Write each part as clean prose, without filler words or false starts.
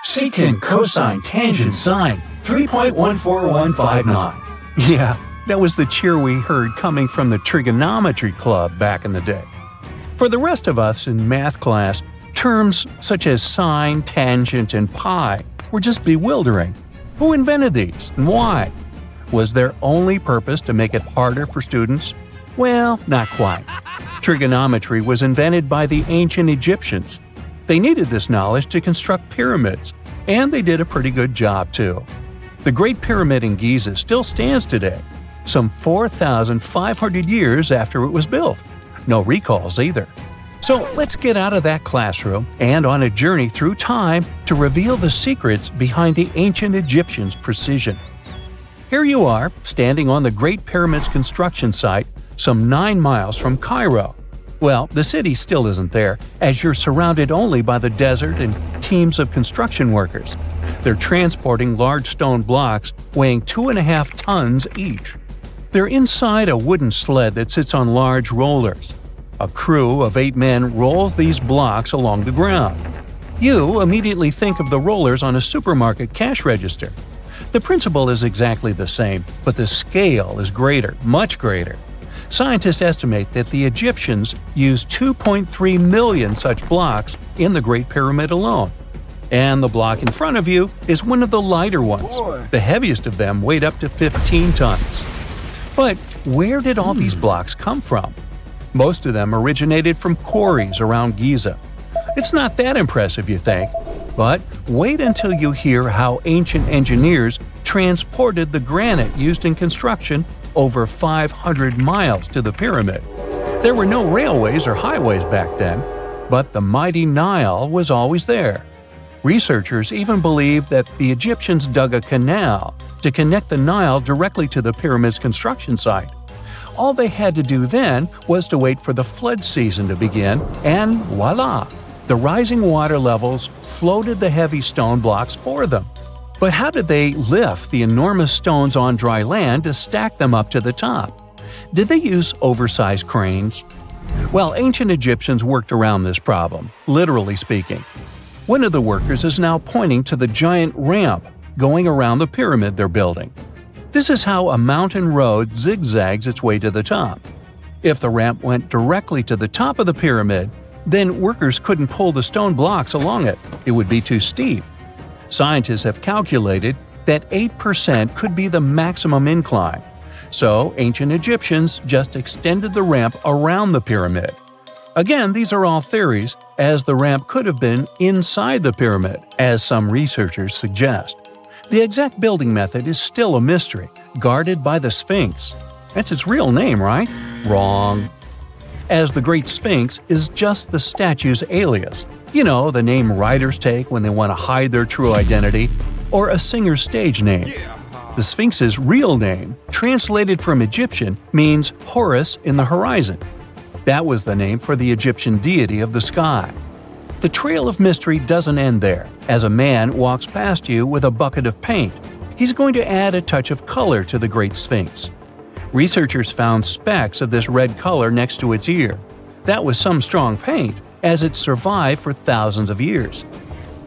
secant, cosine, tangent, sine, 3.14159. Yeah, that was the cheer we heard coming from the trigonometry club back in the day. For the rest of us in math class, terms such as sine, tangent, and pi were just bewildering. Who invented these and why? Was their only purpose to make it harder for students? Well, not quite. Trigonometry was invented by the ancient Egyptians. They needed this knowledge to construct pyramids, and they did a pretty good job too. The Great Pyramid in Giza still stands today, some 4,500 years after it was built. No recalls either. So let's get out of that classroom and on a journey through time to reveal the secrets behind the ancient Egyptians' precision. Here you are, standing on the Great Pyramid's construction site, some 9 miles from Cairo. Well, the city still isn't there, as you're surrounded only by the desert and teams of construction workers. They're transporting large stone blocks weighing 2.5 tons each. They're inside a wooden sled that sits on large rollers. A crew of 8 men rolls these blocks along the ground. You immediately think of the rollers on a supermarket cash register. The principle is exactly the same, but the scale is greater, much greater. Scientists estimate that the Egyptians used 2.3 million such blocks in the Great Pyramid alone. And the block in front of you is one of the lighter ones. The heaviest of them weighed up to 15 tons. But where did all these blocks come from? Most of them originated from quarries around Giza. It's not that impressive, you think? But wait until you hear how ancient engineers transported the granite used in construction over 500 miles to the pyramid. There were no railways or highways back then, but the mighty Nile was always there. Researchers even believe that the Egyptians dug a canal to connect the Nile directly to the pyramid's construction site. All they had to do then was to wait for the flood season to begin, and voila! The rising water levels floated the heavy stone blocks for them. But how did they lift the enormous stones on dry land to stack them up to the top? Did they use oversized cranes? Well, ancient Egyptians worked around this problem, literally speaking. One of the workers is now pointing to the giant ramp going around the pyramid they're building. This is how a mountain road zigzags its way to the top. If the ramp went directly to the top of the pyramid, then workers couldn't pull the stone blocks along it. It would be too steep. Scientists have calculated that 8% could be the maximum incline. So ancient Egyptians just extended the ramp around the pyramid. Again, these are all theories, as the ramp could have been inside the pyramid, as some researchers suggest. The exact building method is still a mystery, guarded by the Sphinx. That's its real name, right? Wrong. As the Great Sphinx is just the statue's alias. You know, the name writers take when they want to hide their true identity, or a singer's stage name. The Sphinx's real name, translated from Egyptian, means Horus in the horizon. That was the name for the Egyptian deity of the sky. The trail of mystery doesn't end there. As a man walks past you with a bucket of paint, he's going to add a touch of color to the Great Sphinx. Researchers found specks of this red color next to its ear. That was some strong paint, as it survived for thousands of years.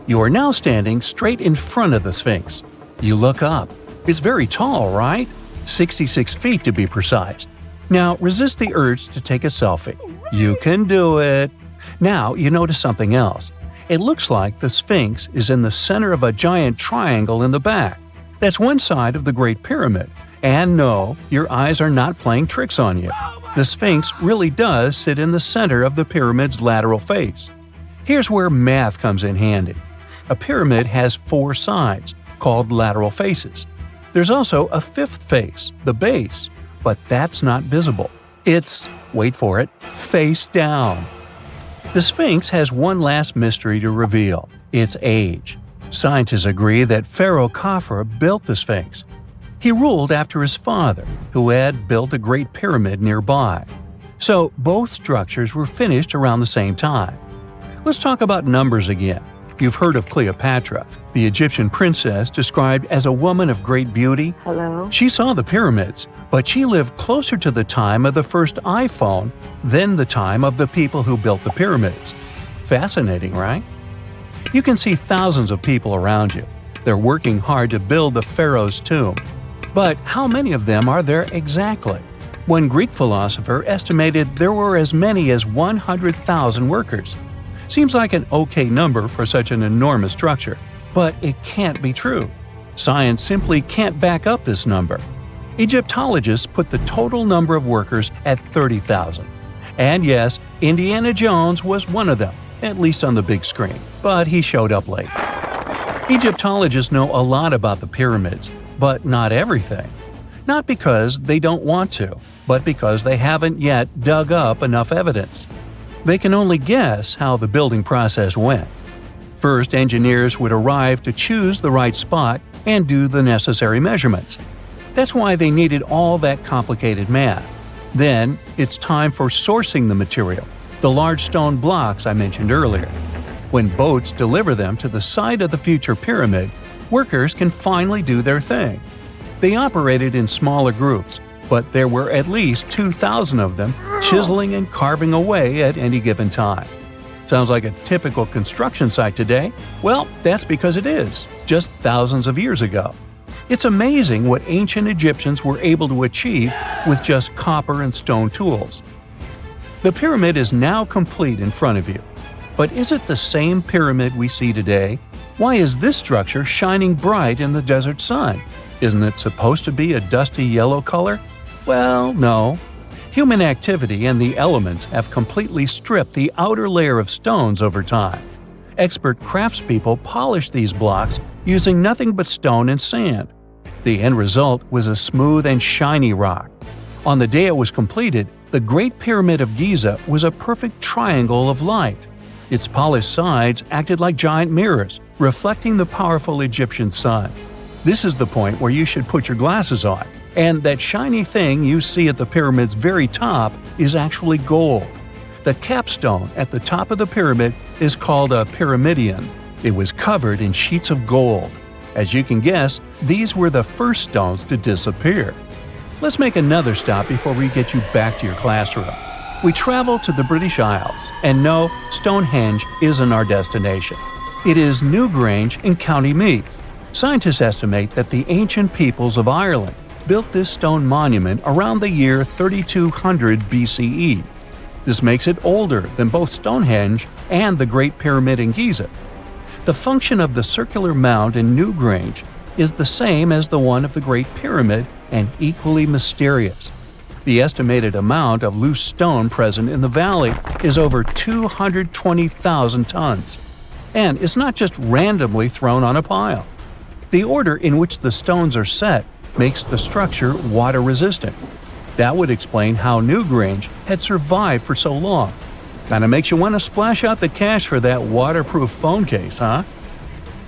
You are now standing straight in front of the Sphinx. You look up. It's very tall, right? 66 feet to be precise. Now resist the urge to take a selfie. You can do it. Now you notice something else. It looks like the Sphinx is in the center of a giant triangle in the back. That's one side of the Great Pyramid. And no, your eyes are not playing tricks on you. The Sphinx really does sit in the center of the pyramid's lateral face. Here's where math comes in handy. A pyramid has 4 sides, called lateral faces. There's also a 5th face, the base, but that's not visible. It's, wait for it, face down. The Sphinx has one last mystery to reveal: its age. Scientists agree that Pharaoh Khafre built the Sphinx. He ruled after his father, who had built a great pyramid nearby. So both structures were finished around the same time. Let's talk about numbers again. You've heard of Cleopatra, the Egyptian princess described as a woman of great beauty. Hello? She saw the pyramids, but she lived closer to the time of the first iPhone than the time of the people who built the pyramids. Fascinating, right? You can see thousands of people around you. They're working hard to build the pharaoh's tomb. But how many of them are there exactly? One Greek philosopher estimated there were as many as 100,000 workers. Seems like an okay number for such an enormous structure, but it can't be true. Science simply can't back up this number. Egyptologists put the total number of workers at 30,000. And yes, Indiana Jones was one of them, at least on the big screen, but he showed up late. Egyptologists know a lot about the pyramids, but not everything. Not because they don't want to, but because they haven't yet dug up enough evidence. They can only guess how the building process went. First, engineers would arrive to choose the right spot and do the necessary measurements. That's why they needed all that complicated math. Then, it's time for sourcing the material, the large stone blocks I mentioned earlier. When boats deliver them to the site of the future pyramid, workers can finally do their thing. They operated in smaller groups, but there were at least 2,000 of them chiseling and carving away at any given time. Sounds like a typical construction site today? Well, that's because it is, just thousands of years ago. It's amazing what ancient Egyptians were able to achieve with just copper and stone tools. The pyramid is now complete in front of you. But is it the same pyramid we see today? Why is this structure shining bright in the desert sun? Isn't it supposed to be a dusty yellow color? Well, no. Human activity and the elements have completely stripped the outer layer of stones over time. Expert craftspeople polished these blocks using nothing but stone and sand. The end result was a smooth and shiny rock. On the day it was completed, the Great Pyramid of Giza was a perfect triangle of light. Its polished sides acted like giant mirrors, reflecting the powerful Egyptian sun. This is the point where you should put your glasses on, and that shiny thing you see at the pyramid's very top is actually gold. The capstone at the top of the pyramid is called a pyramidion. It was covered in sheets of gold. As you can guess, these were the first stones to disappear. Let's make another stop before we get you back to your classroom. We travel to the British Isles, and no, Stonehenge isn't our destination. It is Newgrange in County Meath. Scientists estimate that the ancient peoples of Ireland built this stone monument around the year 3200 BCE. This makes it older than both Stonehenge and the Great Pyramid in Giza. The function of the circular mound in Newgrange is the same as the one of the Great Pyramid and equally mysterious. The estimated amount of loose stone present in the valley is over 220,000 tons. And it's not just randomly thrown on a pile. The order in which the stones are set makes the structure water-resistant. That would explain how Newgrange had survived for so long. Kinda makes you want to splash out the cash for that waterproof phone case, huh?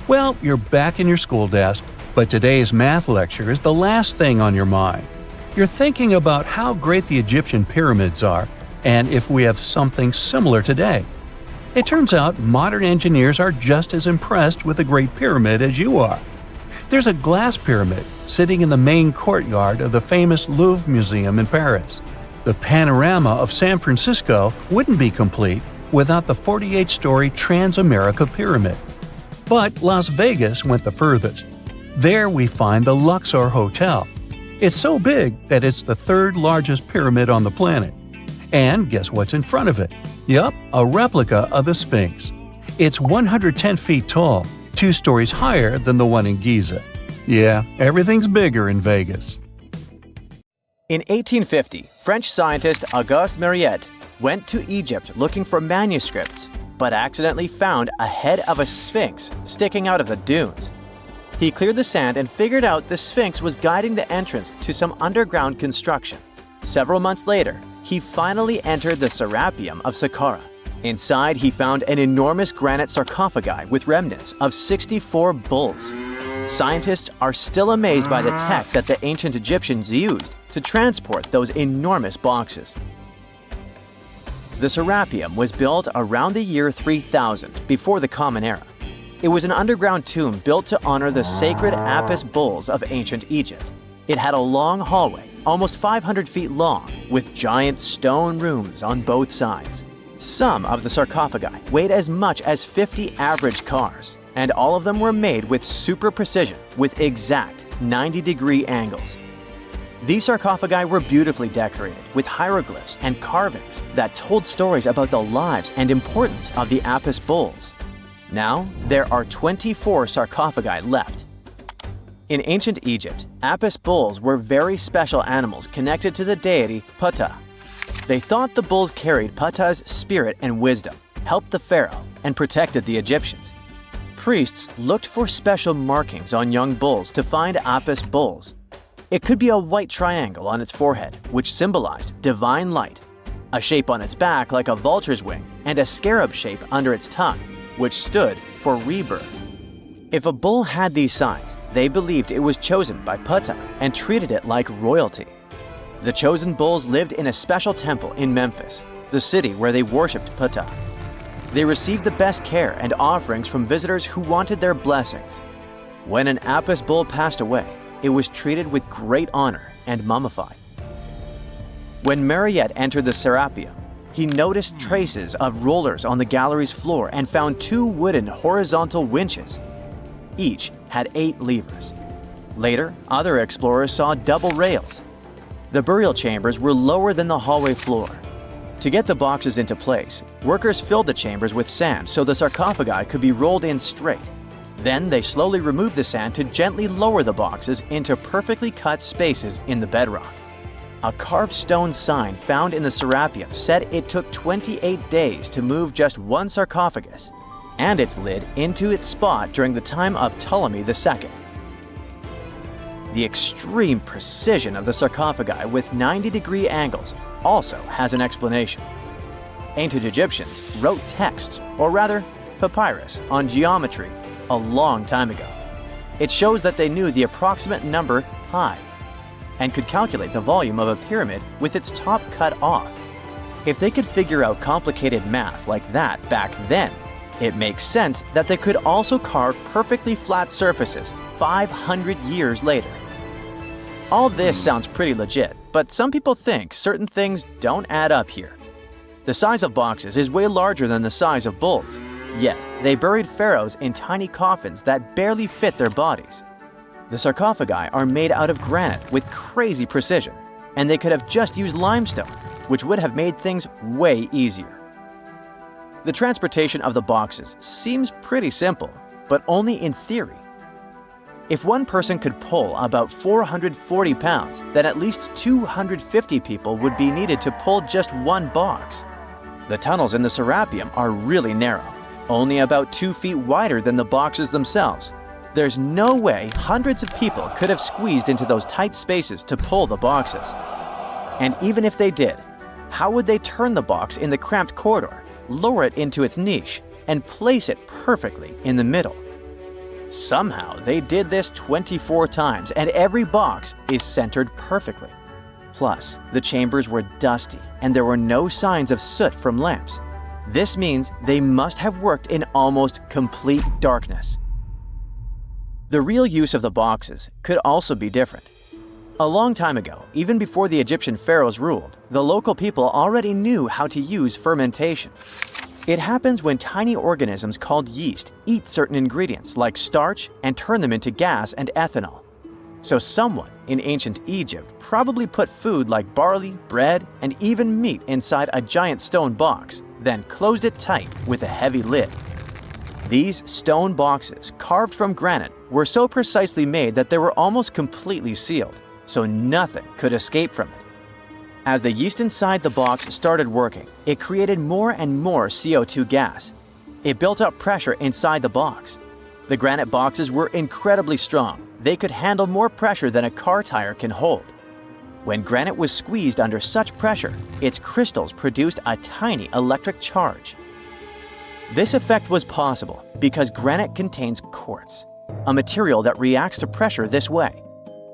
Well, you're back in your school desk, but today's math lecture is the last thing on your mind. You're thinking about how great the Egyptian pyramids are, and if we have something similar today. It turns out modern engineers are just as impressed with the Great Pyramid as you are. There's a glass pyramid sitting in the main courtyard of the famous Louvre Museum in Paris. The panorama of San Francisco wouldn't be complete without the 48-story Trans-America Pyramid. But Las Vegas went the furthest. There we find the Luxor Hotel. It's so big that it's the third largest pyramid on the planet. And guess what's in front of it? Yup, a replica of the Sphinx. It's 110 feet tall, 2 stories higher than the one in Giza. Yeah, everything's bigger in Vegas. In 1850, French scientist Auguste Mariette went to Egypt looking for manuscripts, but accidentally found a head of a sphinx sticking out of the dunes. He cleared the sand and figured out the sphinx was guiding the entrance to some underground construction. Several months later, he finally entered the Serapeum of Saqqara. Inside, he found an enormous granite sarcophagi with remnants of 64 bulls. Scientists are still amazed by the tech that the ancient Egyptians used to transport those enormous boxes. The Serapeum was built around the year 3000 before the Common Era. It was an underground tomb built to honor the sacred Apis bulls of ancient Egypt. It had a long hallway, almost 500 feet long, with giant stone rooms on both sides. Some of the sarcophagi weighed as much as 50 average cars, and all of them were made with super precision with exact 90-degree angles. These sarcophagi were beautifully decorated with hieroglyphs and carvings that told stories about the lives and importance of the Apis bulls. Now, there are 24 sarcophagi left. In ancient Egypt, Apis bulls were very special animals connected to the deity Ptah. They thought the bulls carried Ptah's spirit and wisdom, helped the pharaoh, and protected the Egyptians. Priests looked for special markings on young bulls to find Apis bulls. It could be a white triangle on its forehead, which symbolized divine light, a shape on its back like a vulture's wing, and a scarab shape under its tongue, which stood for rebirth. If a bull had these signs, they believed it was chosen by Ptah and treated it like royalty. The chosen bulls lived in a special temple in Memphis, the city where they worshipped Ptah. They received the best care and offerings from visitors who wanted their blessings. When an Apis bull passed away, it was treated with great honor and mummified. When Mariette entered the Serapeum, he noticed traces of rollers on the gallery's floor and found 2 wooden horizontal winches. Each had 8 levers. Later, other explorers saw double rails. The burial chambers were lower than the hallway floor. To get the boxes into place, workers filled the chambers with sand so the sarcophagi could be rolled in straight. Then they slowly removed the sand to gently lower the boxes into perfectly cut spaces in the bedrock. A carved stone sign found in the Serapeum said it took 28 days to move just one sarcophagus and its lid into its spot during the time of Ptolemy II. The extreme precision of the sarcophagi with 90-degree angles also has an explanation. Ancient Egyptians wrote texts, or rather, papyrus, on geometry a long time ago. It shows that they knew the approximate number pi and could calculate the volume of a pyramid with its top cut off. If they could figure out complicated math like that back then, it makes sense that they could also carve perfectly flat surfaces 500 years later. All this sounds pretty legit, but some people think certain things don't add up here. The size of boxes is way larger than the size of bulls, yet they buried pharaohs in tiny coffins that barely fit their bodies. The sarcophagi are made out of granite with crazy precision, and they could have just used limestone, which would have made things way easier. The transportation of the boxes seems pretty simple, but only in theory. If one person could pull about 440 pounds, then at least 250 people would be needed to pull just one box. The tunnels in the Serapeum are really narrow, only about 2 feet wider than the boxes themselves. There's no way hundreds of people could have squeezed into those tight spaces to pull the boxes. And even if they did, how would they turn the box in the cramped corridor, lower it into its niche, and place it perfectly in the middle? Somehow they did this 24 times, and every box is centered perfectly. Plus, the chambers were dusty, and there were no signs of soot from lamps. This means they must have worked in almost complete darkness. The real use of the boxes could also be different. A long time ago, even before the Egyptian pharaohs ruled, the local people already knew how to use fermentation. It happens when tiny organisms called yeast eat certain ingredients like starch and turn them into gas and ethanol. So someone in ancient Egypt probably put food like barley, bread, and even meat inside a giant stone box, then closed it tight with a heavy lid. These stone boxes, carved from granite, were so precisely made that they were almost completely sealed, so nothing could escape from it. As the yeast inside the box started working, it created more and more CO2 gas. It built up pressure inside the box. The granite boxes were incredibly strong. They could handle more pressure than a car tire can hold. When granite was squeezed under such pressure, its crystals produced a tiny electric charge. This effect was possible because granite contains quartz, a material that reacts to pressure this way.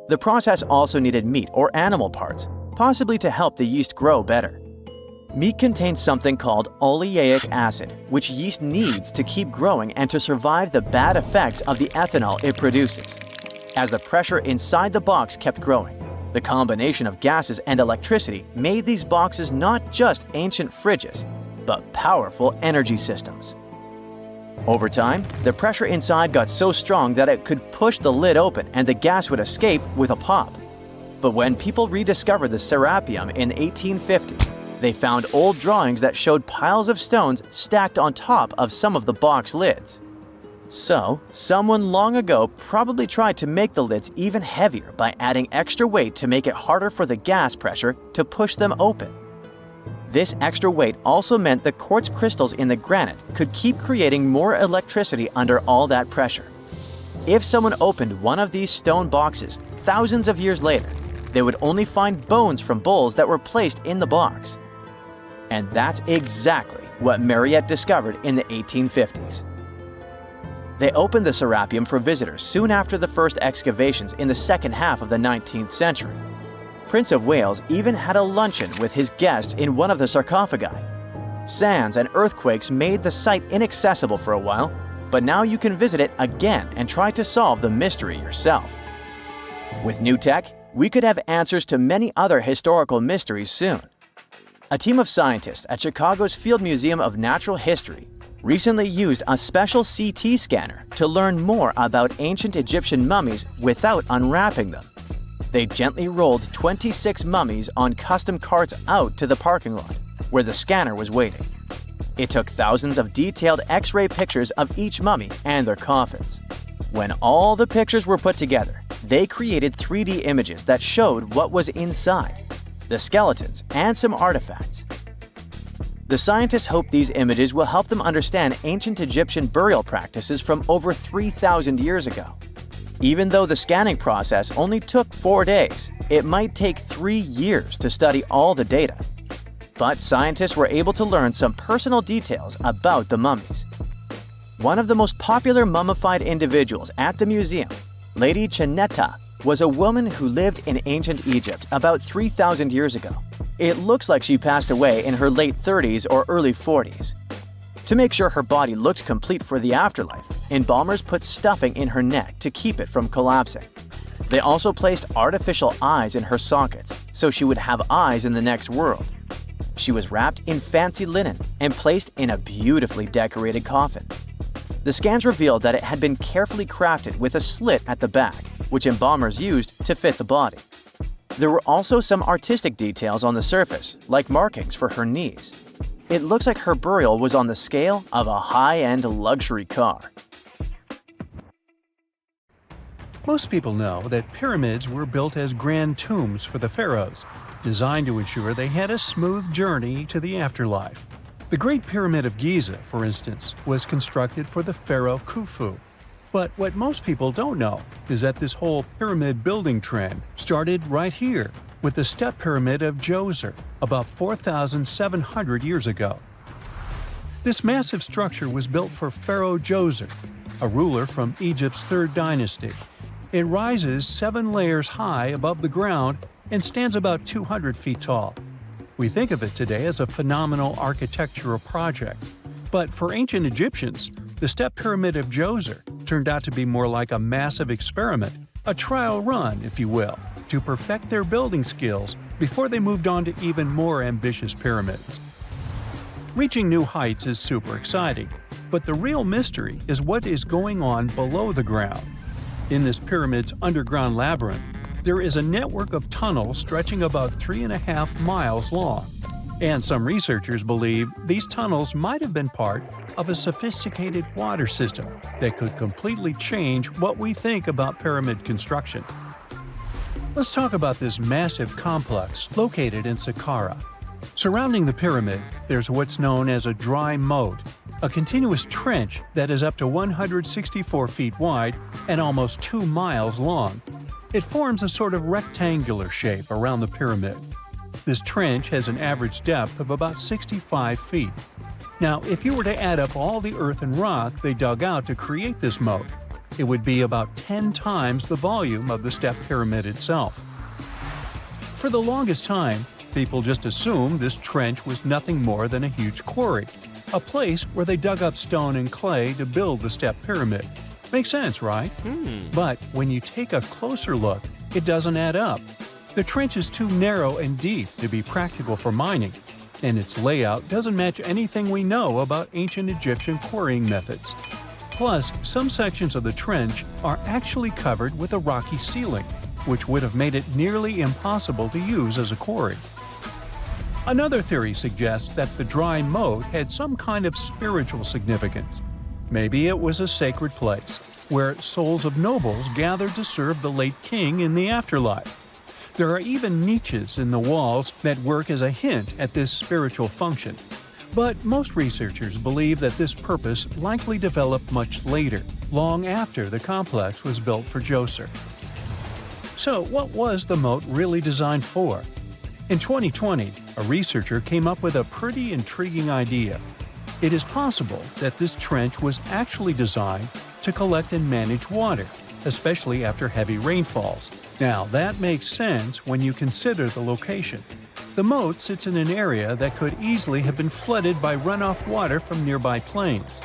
The process also needed meat or animal parts, possibly to help the yeast grow better. Meat contains something called oleic acid, which yeast needs to keep growing and to survive the bad effects of the ethanol it produces. As the pressure inside the box kept growing, the combination of gases and electricity made these boxes not just ancient fridges, but powerful energy systems. Over time, the pressure inside got so strong that it could push the lid open and the gas would escape with a pop. But when people rediscovered the Serapeum in 1850, they found old drawings that showed piles of stones stacked on top of some of the box lids. So, someone long ago probably tried to make the lids even heavier by adding extra weight to make it harder for the gas pressure to push them open. This extra weight also meant the quartz crystals in the granite could keep creating more electricity under all that pressure. If someone opened one of these stone boxes thousands of years later, they would only find bones from bowls that were placed in the box. And that's exactly what Mariette discovered in the 1850s. They opened the Serapeum for visitors soon after the first excavations in the second half of the 19th century. Prince of Wales even had a luncheon with his guests in one of the sarcophagi. Sands and earthquakes made the site inaccessible for a while, but now you can visit it again and try to solve the mystery yourself. With new tech, we could have answers to many other historical mysteries soon. A team of scientists at Chicago's Field Museum of Natural History recently used a special CT scanner to learn more about ancient Egyptian mummies without unwrapping them. They gently rolled 26 mummies on custom carts out to the parking lot, where the scanner was waiting. It took thousands of detailed X-ray pictures of each mummy and their coffins. When all the pictures were put together, they created 3D images that showed what was inside, the skeletons, and some artifacts. The scientists hope these images will help them understand ancient Egyptian burial practices from over 3,000 years ago. Even though the scanning process only took 4 days, it might take 3 years to study all the data. But scientists were able to learn some personal details about the mummies. One of the most popular mummified individuals at the museum, Lady Chineta, was a woman who lived in ancient Egypt about 3,000 years ago. It looks like she passed away in her late 30s or early 40s. To make sure her body looked complete for the afterlife, embalmers put stuffing in her neck to keep it from collapsing. They also placed artificial eyes in her sockets, so she would have eyes in the next world. She was wrapped in fancy linen and placed in a beautifully decorated coffin. The scans revealed that it had been carefully crafted with a slit at the back, which embalmers used to fit the body. There were also some artistic details on the surface, like markings for her knees. It looks like her burial was on the scale of a high-end luxury car. Most people know that pyramids were built as grand tombs for the pharaohs, designed to ensure they had a smooth journey to the afterlife. The Great Pyramid of Giza, for instance, was constructed for the pharaoh Khufu. But what most people don't know is that this whole pyramid building trend started right here with the step pyramid of Djoser about 4,700 years ago. This massive structure was built for Pharaoh Djoser, a ruler from Egypt's 3rd dynasty. It rises 7 layers high above the ground and stands about 200 feet tall. We think of it today as a phenomenal architectural project, but for ancient Egyptians, the step pyramid of Djoser turned out to be more like a massive experiment, a trial run, if you will, to perfect their building skills before they moved on to even more ambitious pyramids. Reaching new heights is super exciting, but the real mystery is what is going on below the ground. In this pyramid's underground labyrinth, there is a network of tunnels stretching about 3.5 miles long, and some researchers believe these tunnels might have been part of a sophisticated water system that could completely change what we think about pyramid construction. Let's talk about this massive complex located in Saqqara. Surrounding the pyramid, there's what's known as a dry moat, a continuous trench that is up to 164 feet wide and almost 2 miles long. It forms a sort of rectangular shape around the pyramid. This trench has an average depth of about 65 feet. Now, if you were to add up all the earth and rock they dug out to create this moat, it would be about 10 times the volume of the step pyramid itself. For the longest time, people just assumed this trench was nothing more than a huge quarry, a place where they dug up stone and clay to build the step pyramid. Makes sense, right? But when you take a closer look, it doesn't add up. The trench is too narrow and deep to be practical for mining. and its layout doesn't match anything we know about ancient Egyptian quarrying methods. Plus, some sections of the trench are actually covered with a rocky ceiling, which would have made it nearly impossible to use as a quarry. Another theory suggests that the dry moat had some kind of spiritual significance. Maybe it was a sacred place, where souls of nobles gathered to serve the late king in the afterlife. There are even niches in the walls that work as a hint at this spiritual function. But most researchers believe that this purpose likely developed much later, long after the complex was built for Djoser. So, what was the moat really designed for? In 2020, a researcher came up with a pretty intriguing idea. It is possible that this trench was actually designed to collect and manage water, especially after heavy rainfalls. Now, that makes sense when you consider the location. The moat sits in an area that could easily have been flooded by runoff water from nearby plains.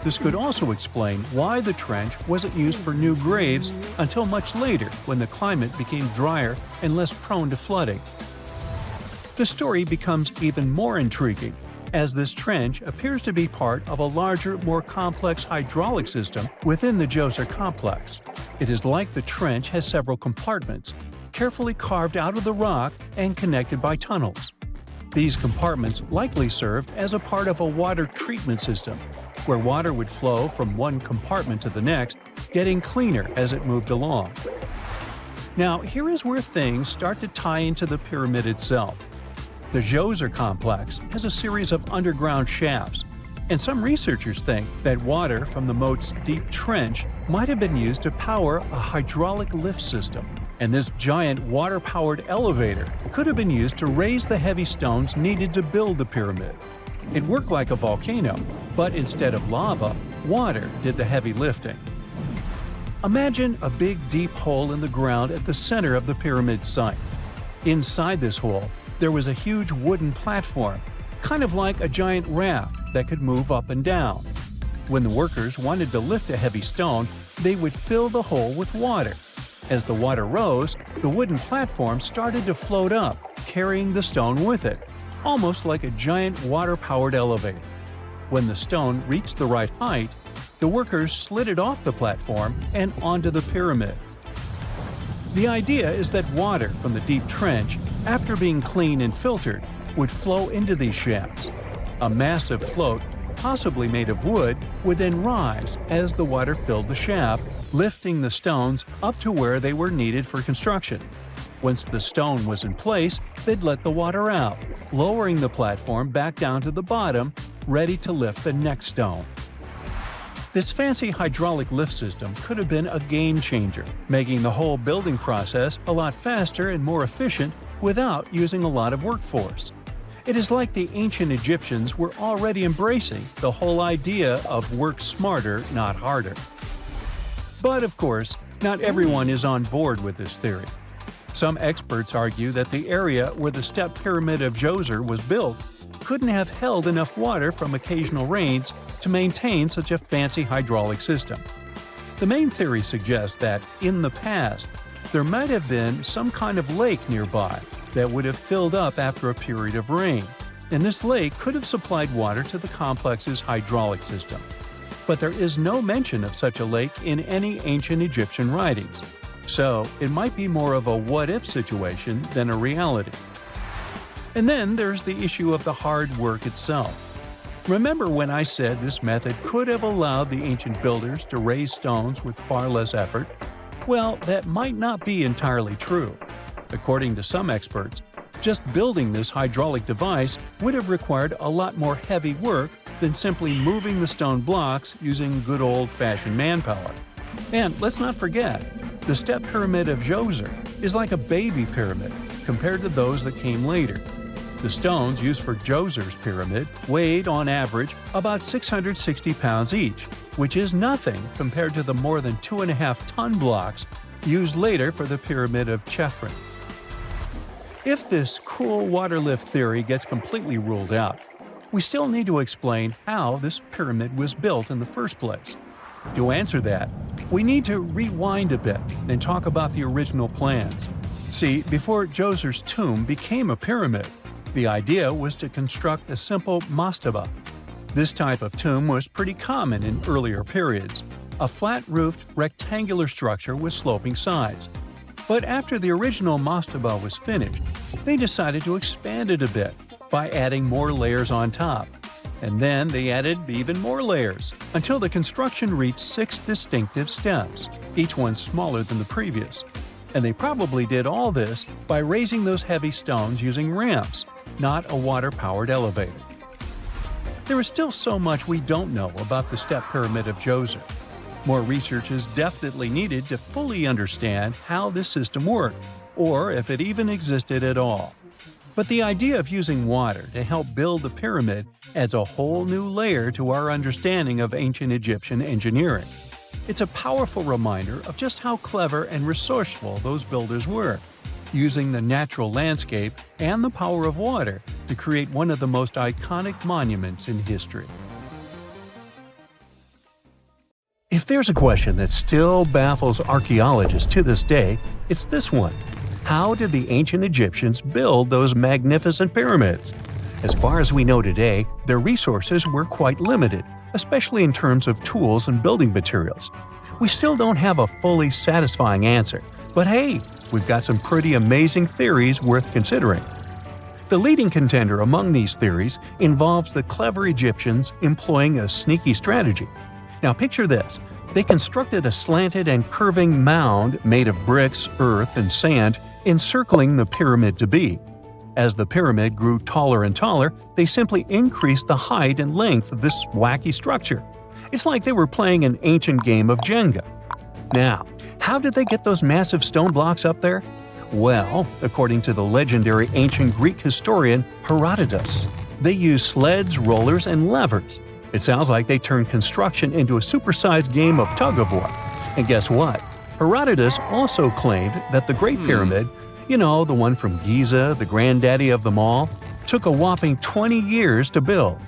This could also explain why the trench wasn't used for new graves until much later when the climate became drier and less prone to flooding. The story becomes even more intriguing, as this trench appears to be part of a larger, more complex hydraulic system within the Djoser complex. It is like the trench has several compartments, carefully carved out of the rock and connected by tunnels. These compartments likely served as a part of a water treatment system, where water would flow from one compartment to the next, getting cleaner as it moved along. Now, here is where things start to tie into the pyramid itself. The Djoser complex has a series of underground shafts, and some researchers think that water from the moat's deep trench might have been used to power a hydraulic lift system, and this giant water-powered elevator could have been used to raise the heavy stones needed to build the pyramid. It worked like a volcano, but instead of lava, water did the heavy lifting. Imagine a big deep hole in the ground at the center of the pyramid site. Inside this hole, there was a huge wooden platform, kind of like a giant raft that could move up and down. When the workers wanted to lift a heavy stone, they would fill the hole with water. As the water rose, the wooden platform started to float up, carrying the stone with it, almost like a giant water-powered elevator. When the stone reached the right height, the workers slid it off the platform and onto the pyramid. The idea is that water from the deep trench, after being cleaned and filtered, would flow into these shafts. A massive float, possibly made of wood, would then rise as the water filled the shaft, lifting the stones up to where they were needed for construction. Once the stone was in place, they'd let the water out, lowering the platform back down to the bottom, ready to lift the next stone. This fancy hydraulic lift system could have been a game changer, making the whole building process a lot faster and more efficient without using a lot of workforce. It is like the ancient Egyptians were already embracing the whole idea of work smarter, not harder. But of course, not everyone is on board with this theory. Some experts argue that the area where the step pyramid of Djoser was built couldn't have held enough water from occasional rains to maintain such a fancy hydraulic system. The main theory suggests that, in the past, there might have been some kind of lake nearby that would have filled up after a period of rain, and this lake could have supplied water to the complex's hydraulic system. But there is no mention of such a lake in any ancient Egyptian writings, so it might be more of a what-if situation than a reality. And then there's the issue of the hard work itself. Remember when I said this method could have allowed the ancient builders to raise stones with far less effort? Well, that might not be entirely true. According to some experts, just building this hydraulic device would have required a lot more heavy work than simply moving the stone blocks using good old-fashioned manpower. And let's not forget, the step pyramid of Djoser is like a baby pyramid compared to those that came later. The stones used for Djoser's pyramid weighed, on average, about 660 pounds each, which is nothing compared to the more than 2.5-ton blocks used later for the pyramid of Chephren. If this cool water lift theory gets completely ruled out, we still need to explain how this pyramid was built in the first place. To answer that, we need to rewind a bit and talk about the original plans. See, before Djoser's tomb became a pyramid, The idea was to construct a simple mastaba. This type of tomb was pretty common in earlier periods, a flat-roofed rectangular structure with sloping sides. But after the original mastaba was finished, they decided to expand it a bit by adding more layers on top. And then they added even more layers, until the construction reached 6 distinctive steps, each one smaller than the previous. And they probably did all this by raising those heavy stones using ramps, not a water-powered elevator. There is still so much we don't know about the Step Pyramid of Djoser. More research is definitely needed to fully understand how this system worked, or if it even existed at all. But the idea of using water to help build the pyramid adds a whole new layer to our understanding of ancient Egyptian engineering. It's a powerful reminder of just how clever and resourceful those builders were, using the natural landscape and the power of water to create one of the most iconic monuments in history. If there's a question that still baffles archaeologists to this day, it's this one. How did the ancient Egyptians build those magnificent pyramids? As far as we know today, their resources were quite limited, especially in terms of tools and building materials. We still don't have a fully satisfying answer, but hey, we've got some pretty amazing theories worth considering. The leading contender among these theories involves the clever Egyptians employing a sneaky strategy. Now picture this. They constructed a slanted and curving mound made of bricks, earth, and sand encircling the pyramid to be. As the pyramid grew taller and taller, they simply increased the height and length of this wacky structure. It's like they were playing an ancient game of Jenga. Now, how did they get those massive stone blocks up there? Well, according to the legendary ancient Greek historian Herodotus, they used sleds, rollers, and levers. It sounds like they turned construction into a supersized game of tug-of-war. And guess what? Herodotus also claimed that the Great Pyramid, the one from Giza, the granddaddy of them all, took a whopping 20 years to build.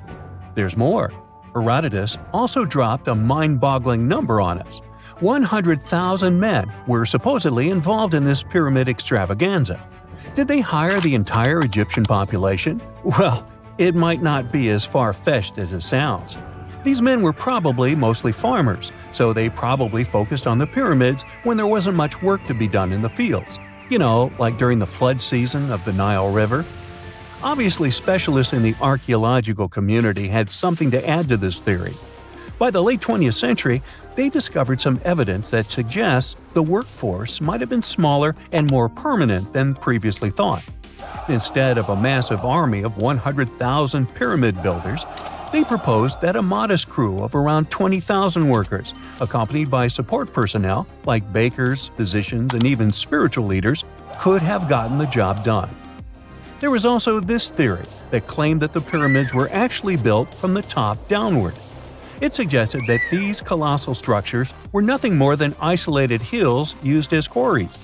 There's more. Herodotus also dropped a mind-boggling number on us. 100,000 men were supposedly involved in this pyramid extravaganza. Did they hire the entire Egyptian population? Well, it might not be as far-fetched as it sounds. These men were probably mostly farmers, so they probably focused on the pyramids when there wasn't much work to be done in the fields. Like during the flood season of the Nile River. Obviously, specialists in the archaeological community had something to add to this theory. By the late 20th century, they discovered some evidence that suggests the workforce might have been smaller and more permanent than previously thought. Instead of a massive army of 100,000 pyramid builders, they proposed that a modest crew of around 20,000 workers, accompanied by support personnel like bakers, physicians, and even spiritual leaders, could have gotten the job done. There was also this theory that claimed that the pyramids were actually built from the top downward. It suggested that these colossal structures were nothing more than isolated hills used as quarries.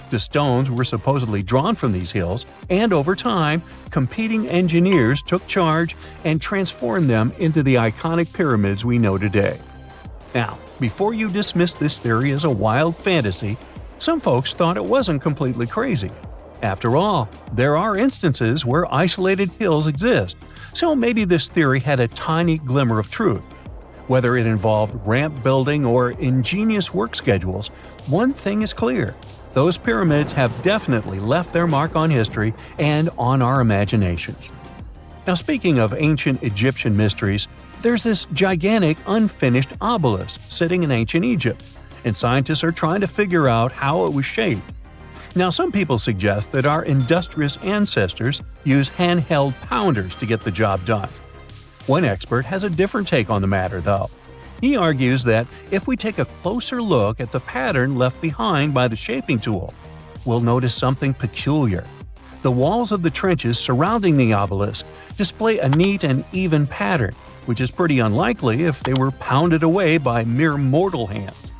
The stones were supposedly drawn from these hills, and over time, competing engineers took charge and transformed them into the iconic pyramids we know today. Now, before you dismiss this theory as a wild fantasy, some folks thought it wasn't completely crazy. After all, there are instances where isolated hills exist, so maybe this theory had a tiny glimmer of truth. Whether it involved ramp building or ingenious work schedules, one thing is clear. Those pyramids have definitely left their mark on history and on our imaginations. Now, speaking of ancient Egyptian mysteries, there's this gigantic unfinished obelisk sitting in ancient Egypt, and scientists are trying to figure out how it was shaped. Now, some people suggest that our industrious ancestors used handheld pounders to get the job done. One expert has a different take on the matter, though. He argues that if we take a closer look at the pattern left behind by the shaping tool, we'll notice something peculiar. The walls of the trenches surrounding the obelisk display a neat and even pattern, which is pretty unlikely if they were pounded away by mere mortal hands.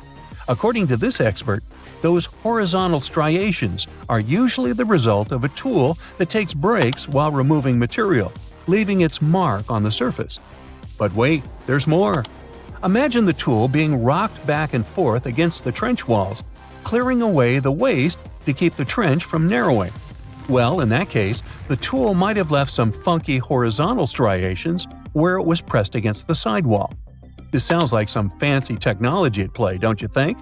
According to this expert, those horizontal striations are usually the result of a tool that takes breaks while removing material, leaving its mark on the surface. But wait, there's more. Imagine the tool being rocked back and forth against the trench walls, clearing away the waste to keep the trench from narrowing. Well, in that case, the tool might have left some funky horizontal striations where it was pressed against the sidewall. This sounds like some fancy technology at play, don't you think?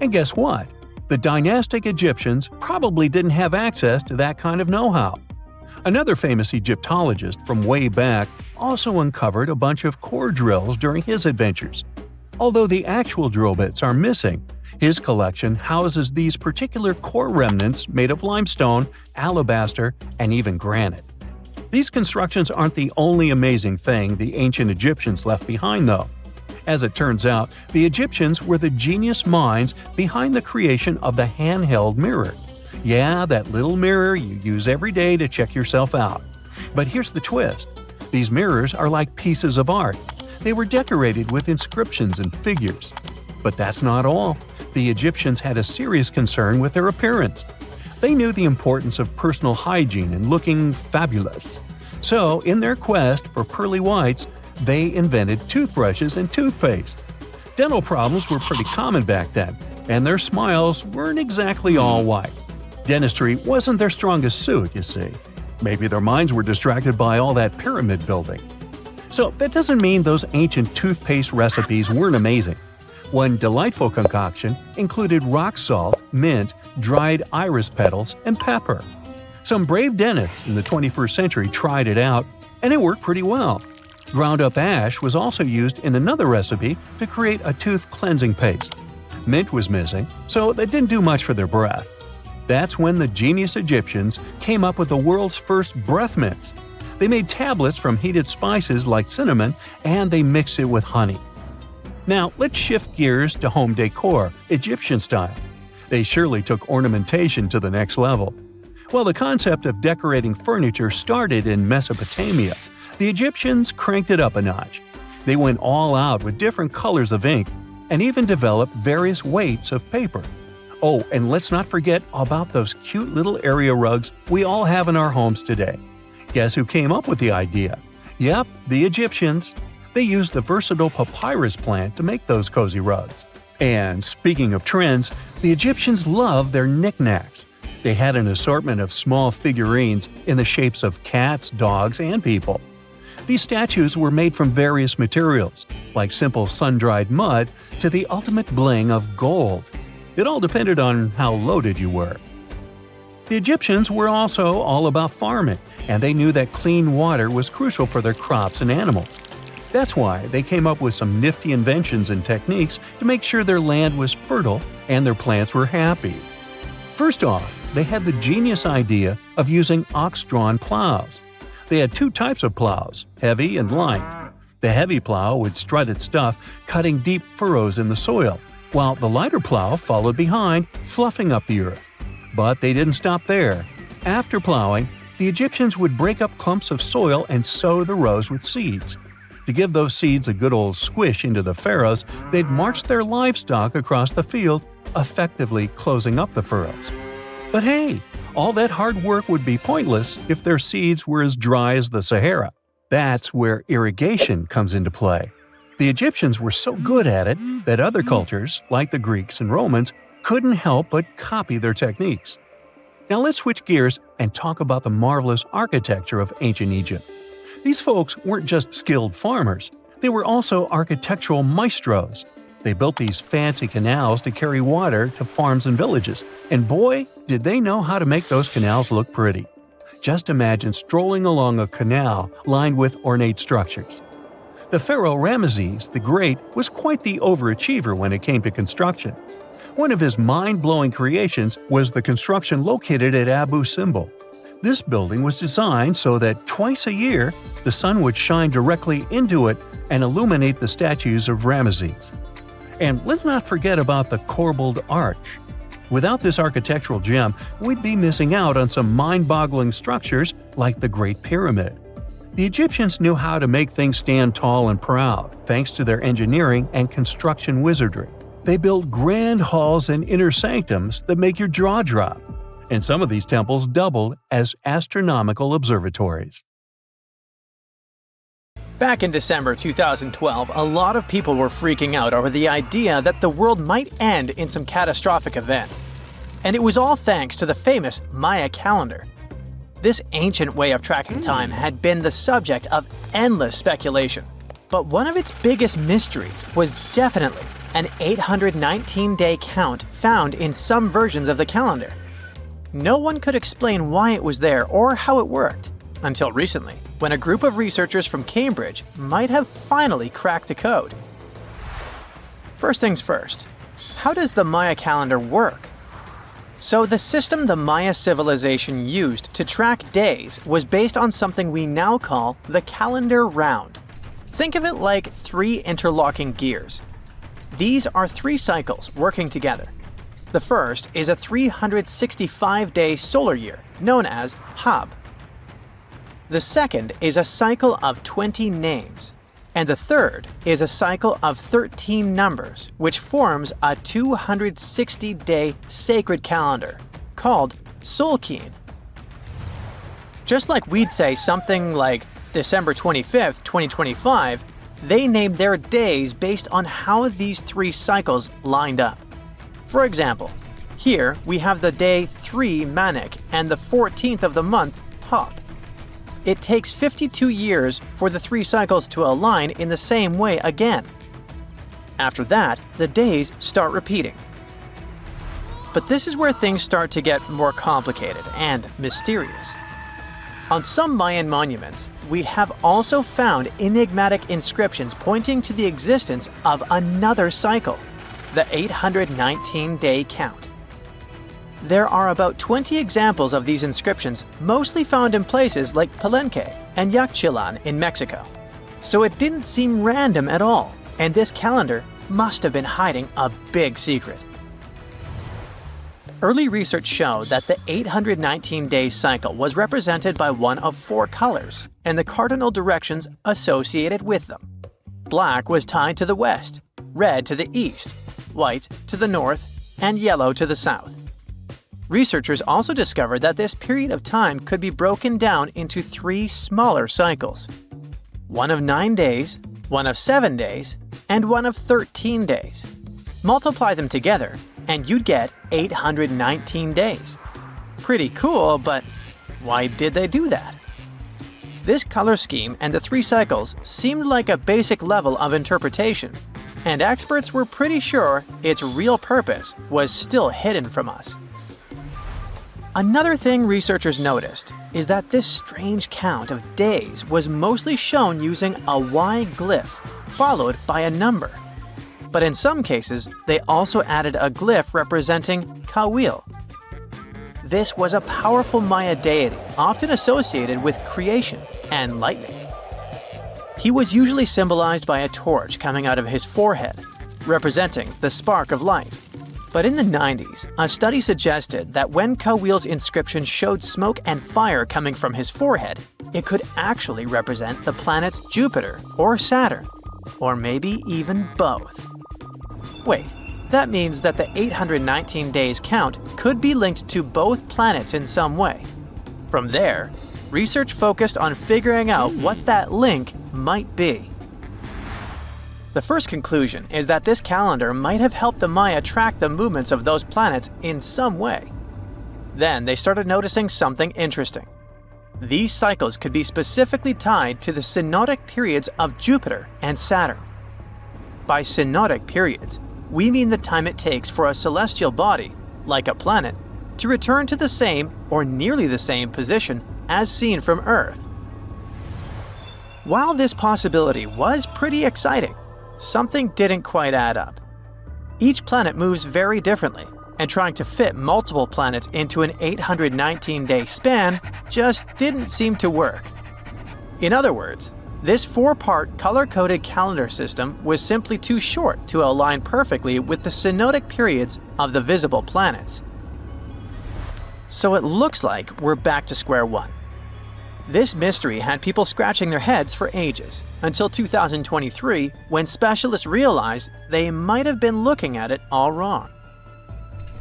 And guess what? The dynastic Egyptians probably didn't have access to that kind of know-how. Another famous Egyptologist from way back also uncovered a bunch of core drills during his adventures. Although the actual drill bits are missing, his collection houses these particular core remnants made of limestone, alabaster, and even granite. These constructions aren't the only amazing thing the ancient Egyptians left behind, though. As it turns out, the Egyptians were the genius minds behind the creation of the handheld mirror. Yeah, that little mirror you use every day to check yourself out. But here's the twist. These mirrors are like pieces of art. They were decorated with inscriptions and figures. But that's not all. The Egyptians had a serious concern with their appearance. They knew the importance of personal hygiene and looking fabulous. So, in their quest for pearly whites, they invented toothbrushes and toothpaste. Dental problems were pretty common back then, and their smiles weren't exactly all white. Dentistry wasn't their strongest suit, you see. Maybe their minds were distracted by all that pyramid building. So that doesn't mean those ancient toothpaste recipes weren't amazing. One delightful concoction included rock salt, mint, dried iris petals, and pepper. Some brave dentists in the 21st century tried it out, and it worked pretty well. Ground-up ash was also used in another recipe to create a tooth cleansing paste. Mint was missing, so that didn't do much for their breath. That's when the genius Egyptians came up with the world's first breath mints. They made tablets from heated spices like cinnamon, and they mixed it with honey. Now, let's shift gears to home decor, Egyptian style. They surely took ornamentation to the next level. While the concept of decorating furniture started in Mesopotamia, the Egyptians cranked it up a notch. They went all out with different colors of ink and even developed various weights of paper. Oh, and let's not forget about those cute little area rugs we all have in our homes today. Guess who came up with the idea? Yep, the Egyptians. They used the versatile papyrus plant to make those cozy rugs. And speaking of trends, the Egyptians loved their knickknacks. They had an assortment of small figurines in the shapes of cats, dogs, and people. These statues were made from various materials, like simple sun-dried mud to the ultimate bling of gold. It all depended on how loaded you were. The Egyptians were also all about farming, and they knew that clean water was crucial for their crops and animals. That's why they came up with some nifty inventions and techniques to make sure their land was fertile and their plants were happy. First off, they had the genius idea of using ox-drawn plows. They had two types of plows, heavy and light. The heavy plow would strut its stuff, cutting deep furrows in the soil, while the lighter plow followed behind, fluffing up the earth. But they didn't stop there. After plowing, the Egyptians would break up clumps of soil and sow the rows with seeds. To give those seeds a good old squish into the furrows, they'd march their livestock across the field, effectively closing up the furrows. But hey, all that hard work would be pointless if their seeds were as dry as the Sahara. That's where irrigation comes into play. The Egyptians were so good at it that other cultures, like the Greeks and Romans, couldn't help but copy their techniques. Now let's switch gears and talk about the marvelous architecture of ancient Egypt. These folks weren't just skilled farmers, they were also architectural maestros. They built these fancy canals to carry water to farms and villages, and boy, did they know how to make those canals look pretty. Just imagine strolling along a canal lined with ornate structures. The pharaoh Ramesses the Great was quite the overachiever when it came to construction. One of his mind-blowing creations was the construction located at Abu Simbel. This building was designed so that twice a year, the sun would shine directly into it and illuminate the statues of Ramesses. And let's not forget about the corbelled arch. Without this architectural gem, we'd be missing out on some mind-boggling structures like the Great Pyramid. The Egyptians knew how to make things stand tall and proud, thanks to their engineering and construction wizardry. They built grand halls and inner sanctums that make your jaw drop. And some of these temples doubled as astronomical observatories. Back in December 2012, a lot of people were freaking out over the idea that the world might end in some catastrophic event. And it was all thanks to the famous Maya calendar. This ancient way of tracking time had been the subject of endless speculation. But one of its biggest mysteries was definitely an 819-day count found in some versions of the calendar. No one could explain why it was there or how it worked, until recently, when a group of researchers from Cambridge might have finally cracked the code. First things first, how does the Maya calendar work? So the system the Maya civilization used to track days was based on something we now call the calendar round. Think of it like 3 interlocking gears. These are 3 cycles working together. The first is a 365-day solar year, known as Hab. The second is a cycle of 20 names. And the third is a cycle of 13 numbers, which forms a 260-day sacred calendar, called Solkeen. Just like we'd say something like December 25th, 2025, they named their days based on how these 3 cycles lined up. For example, here we have the day 3 Manik and the 14th of the month Hop. It takes 52 years for the 3 cycles to align in the same way again. After that, the days start repeating. But this is where things start to get more complicated and mysterious. On some Mayan monuments, we have also found enigmatic inscriptions pointing to the existence of another cycle, the 819-day count. There are about 20 examples of these inscriptions, mostly found in places like Palenque and Yaxchilan in Mexico. So it didn't seem random at all, and this calendar must have been hiding a big secret. Early research showed that the 819-day cycle was represented by one of 4 colors and the cardinal directions associated with them. Black was tied to the west, red to the east, white to the north, and yellow to the south. Researchers also discovered that this period of time could be broken down into 3 smaller cycles. One of 9 days, one of 7 days, and one of 13 days. Multiply them together, and you'd get 819 days. Pretty cool, but why did they do that? This color scheme and the 3 cycles seemed like a basic level of interpretation, and experts were pretty sure its real purpose was still hidden from us. Another thing researchers noticed is that this strange count of days was mostly shown using a Y glyph followed by a number. But in some cases, they also added a glyph representing Kawil. This was a powerful Maya deity often associated with creation and lightning. He was usually symbolized by a torch coming out of his forehead, representing the spark of life. But in the 90s, a study suggested that when Kawil's inscription showed smoke and fire coming from his forehead, it could actually represent the planets Jupiter or Saturn, or maybe even both. Wait, that means that the 819 days count could be linked to both planets in some way. From there, research focused on figuring out what that link might be. The first conclusion is that this calendar might have helped the Maya track the movements of those planets in some way. Then they started noticing something interesting. These cycles could be specifically tied to the synodic periods of Jupiter and Saturn. By synodic periods, we mean the time it takes for a celestial body, like a planet, to return to the same or nearly the same position as seen from Earth. While this possibility was pretty exciting, something didn't quite add up. Each planet moves very differently, and trying to fit multiple planets into an 819-day span just didn't seem to work. In other words, this 4-part color-coded calendar system was simply too short to align perfectly with the synodic periods of the visible planets. So it looks like we're back to square one. This mystery had people scratching their heads for ages, until 2023, when specialists realized they might have been looking at it all wrong.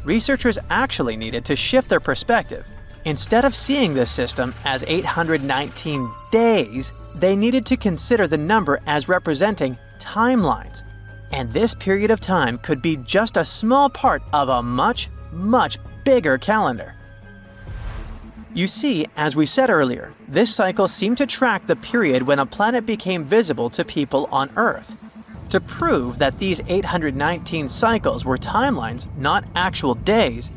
Researchers actually needed to shift their perspective. Instead of seeing this system as 819 days, they needed to consider the number as representing timelines. And this period of time could be just a small part of a much, much bigger calendar. You see, as we said earlier, this cycle seemed to track the period when a planet became visible to people on Earth. To prove that these 819 cycles were timelines, not actual days,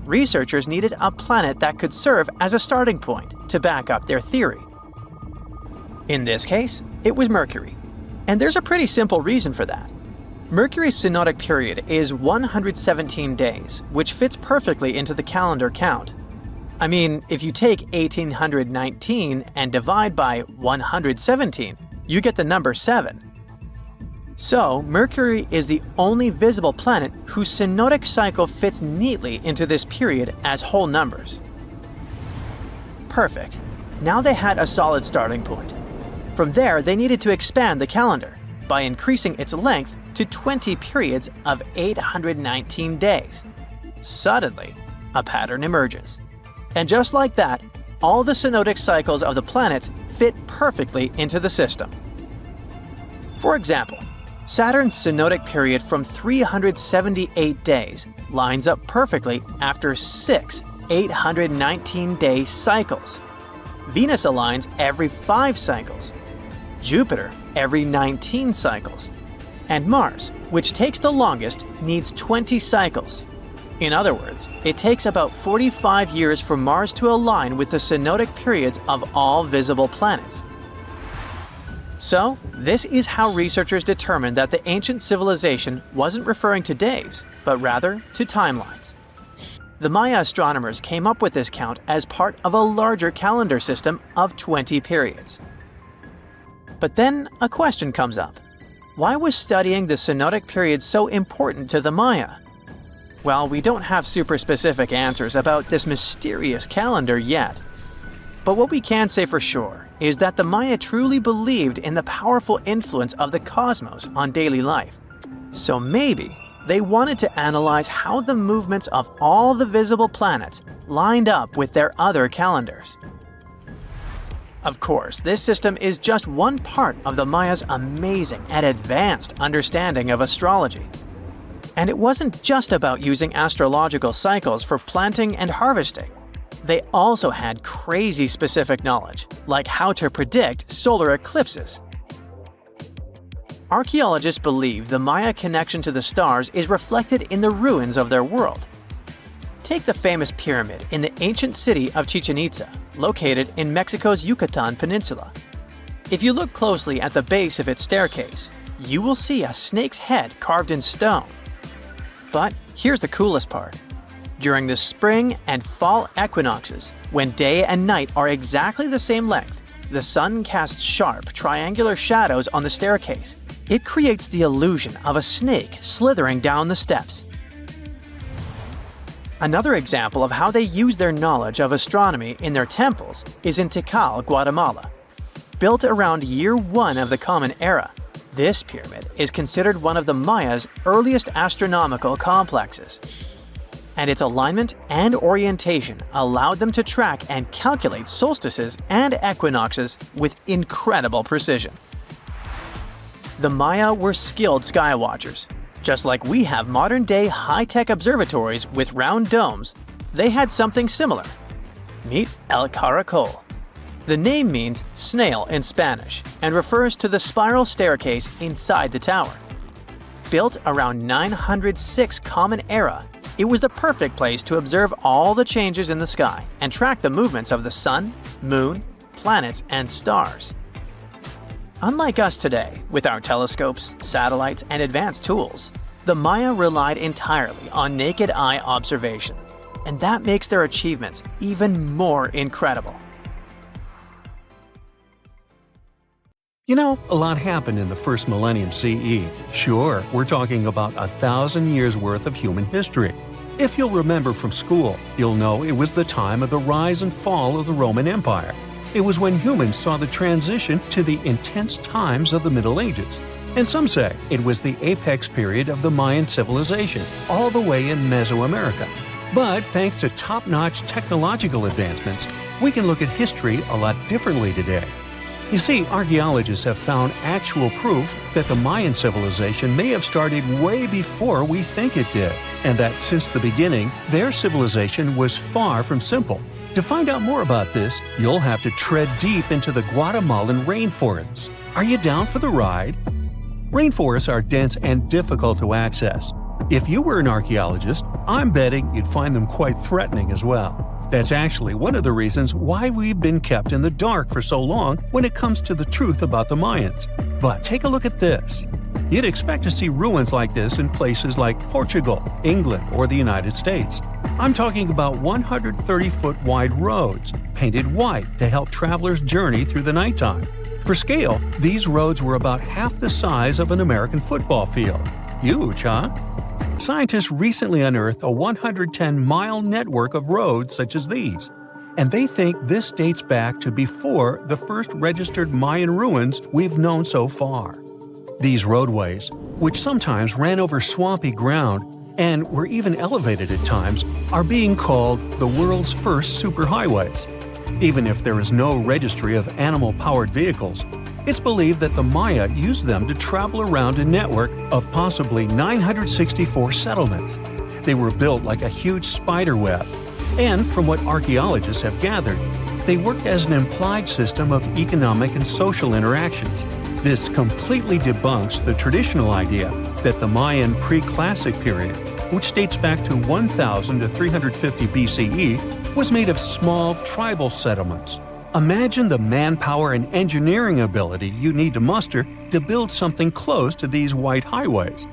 researchers needed a planet that could serve as a starting point to back up their theory. In this case, it was Mercury. And there's a pretty simple reason for that. Mercury's synodic period is 117 days, which fits perfectly into the calendar count. I mean, if you take 1819 and divide by 117, you get the number 7. So, Mercury is the only visible planet whose synodic cycle fits neatly into this period as whole numbers. Perfect. Now they had a solid starting point. From there, they needed to expand the calendar by increasing its length to 20 periods of 819 days. Suddenly, a pattern emerges. And just like that, all the synodic cycles of the planets fit perfectly into the system. For example, Saturn's synodic period from 378 days lines up perfectly after 6 819-day cycles. Venus aligns every 5 cycles. Jupiter every 19 cycles. And Mars, which takes the longest, needs 20 cycles. In other words, it takes about 45 years for Mars to align with the synodic periods of all visible planets. So, this is how researchers determined that the ancient civilization wasn't referring to days, but rather to timelines. The Maya astronomers came up with this count as part of a larger calendar system of 20 periods. But then a question comes up. Why was studying the synodic period so important to the Maya? Well, we don't have super specific answers about this mysterious calendar yet. But what we can say for sure is that the Maya truly believed in the powerful influence of the cosmos on daily life. So maybe they wanted to analyze how the movements of all the visible planets lined up with their other calendars. Of course, this system is just one part of the Maya's amazing and advanced understanding of astrology. And it wasn't just about using astrological cycles for planting and harvesting. They also had crazy specific knowledge, like how to predict solar eclipses. Archaeologists believe the Maya connection to the stars is reflected in the ruins of their world. Take the famous pyramid in the ancient city of Chichen Itza, located in Mexico's Yucatan Peninsula. If you look closely at the base of its staircase, you will see a snake's head carved in stone. But here's the coolest part. During the spring and fall equinoxes, when day and night are exactly the same length, the sun casts sharp, triangular shadows on the staircase. It creates the illusion of a snake slithering down the steps. Another example of how they use their knowledge of astronomy in their temples is in Tikal, Guatemala. Built around year 1 of the Common Era, this pyramid is considered one of the Maya's earliest astronomical complexes. And its alignment and orientation allowed them to track and calculate solstices and equinoxes with incredible precision. The Maya were skilled sky watchers. Just like we have modern-day high-tech observatories with round domes, they had something similar. Meet El Caracol. The name means snail in Spanish and refers to the spiral staircase inside the tower. Built around 906 Common Era, it was the perfect place to observe all the changes in the sky and track the movements of the sun, moon, planets, and stars. Unlike us today, with our telescopes, satellites, and advanced tools, the Maya relied entirely on naked eye observation, and that makes their achievements even more incredible. You know, a lot happened in the first millennium CE. Sure, we're talking about 1,000 years worth of human history. If you'll remember from school, you'll know it was the time of the rise and fall of the Roman Empire. It was when humans saw the transition to the intense times of the Middle Ages. And some say it was the apex period of the Mayan civilization, all the way in Mesoamerica. But thanks to top-notch technological advancements, we can look at history a lot differently today. You see, archaeologists have found actual proof that the Mayan civilization may have started way before we think it did, and that since the beginning, their civilization was far from simple. To find out more about this, you'll have to tread deep into the Guatemalan rainforests. Are you down for the ride? Rainforests are dense and difficult to access. If you were an archaeologist, I'm betting you'd find them quite threatening as well. That's actually one of the reasons why we've been kept in the dark for so long when it comes to the truth about the Mayans. But take a look at this. You'd expect to see ruins like this in places like Portugal, England, or the United States. I'm talking about 130-foot wide roads, painted white to help travelers journey through the nighttime. For scale, these roads were about half the size of an American football field. Huge, huh? Scientists recently unearthed a 110-mile network of roads such as these, and they think this dates back to before the first registered Mayan ruins we've known so far. These roadways, which sometimes ran over swampy ground and were even elevated at times, are being called the world's first superhighways. Even if there is no registry of animal-powered vehicles, it's believed that the Maya used them to travel around a network of possibly 964 settlements. They were built like a huge spider web, and from what archaeologists have gathered, they worked as an implied system of economic and social interactions. This completely debunks the traditional idea that the Mayan pre-classic period, which dates back to 1000 to 350 BCE, was made of small tribal settlements. Imagine the manpower and engineering ability you need to muster to build something close to these white highways.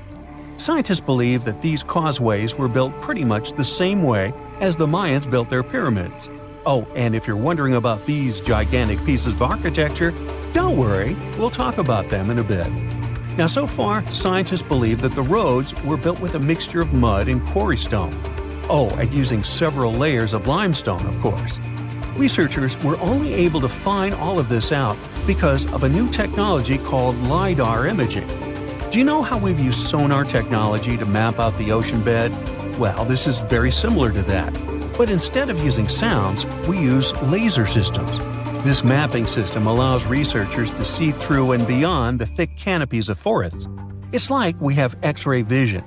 Scientists believe that these causeways were built pretty much the same way as the Mayans built their pyramids. Oh, and if you're wondering about these gigantic pieces of architecture, don't worry, we'll talk about them in a bit. Now, so far, scientists believe that the roads were built with a mixture of mud and quarry stone. Oh, and using several layers of limestone, of course. Researchers were only able to find all of this out because of a new technology called LiDAR imaging. Do you know how we've used sonar technology to map out the ocean bed? Well, this is very similar to that. But instead of using sounds, we use laser systems. This mapping system allows researchers to see through and beyond the thick canopies of forests. It's like we have X-ray vision.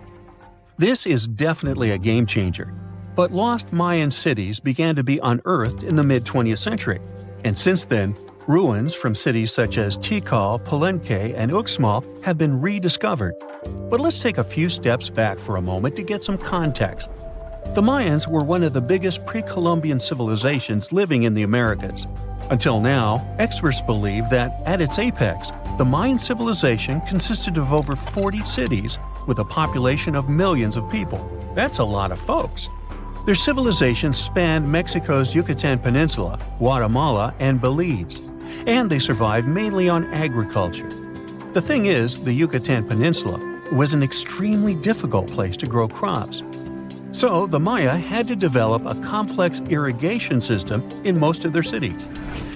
This is definitely a game changer. But lost Mayan cities began to be unearthed in the mid-20th century, and since then, ruins from cities such as Tikal, Palenque, and Uxmal have been rediscovered. But let's take a few steps back for a moment to get some context. The Mayans were one of the biggest pre-Columbian civilizations living in the Americas. Until now, experts believe that, at its apex, the Mayan civilization consisted of over 40 cities with a population of millions of people. That's a lot of folks. Their civilization spanned Mexico's Yucatan Peninsula, Guatemala, and Belize, and they survived mainly on agriculture. The thing is, the Yucatan Peninsula was an extremely difficult place to grow crops. So the Maya had to develop a complex irrigation system in most of their cities.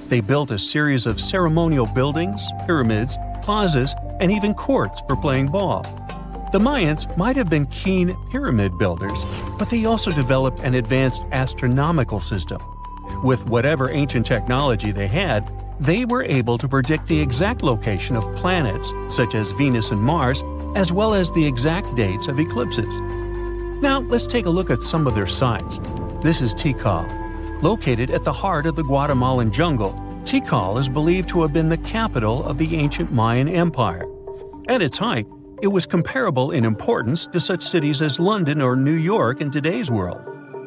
They built a series of ceremonial buildings, pyramids, plazas, and even courts for playing ball. The Mayans might have been keen pyramid builders, but they also developed an advanced astronomical system. With whatever ancient technology they had, they were able to predict the exact location of planets, such as Venus and Mars, as well as the exact dates of eclipses. Now, let's take a look at some of their sites. This is Tikal. Located at the heart of the Guatemalan jungle, Tikal is believed to have been the capital of the ancient Mayan Empire. At its height, it was comparable in importance to such cities as London or New York in today's world.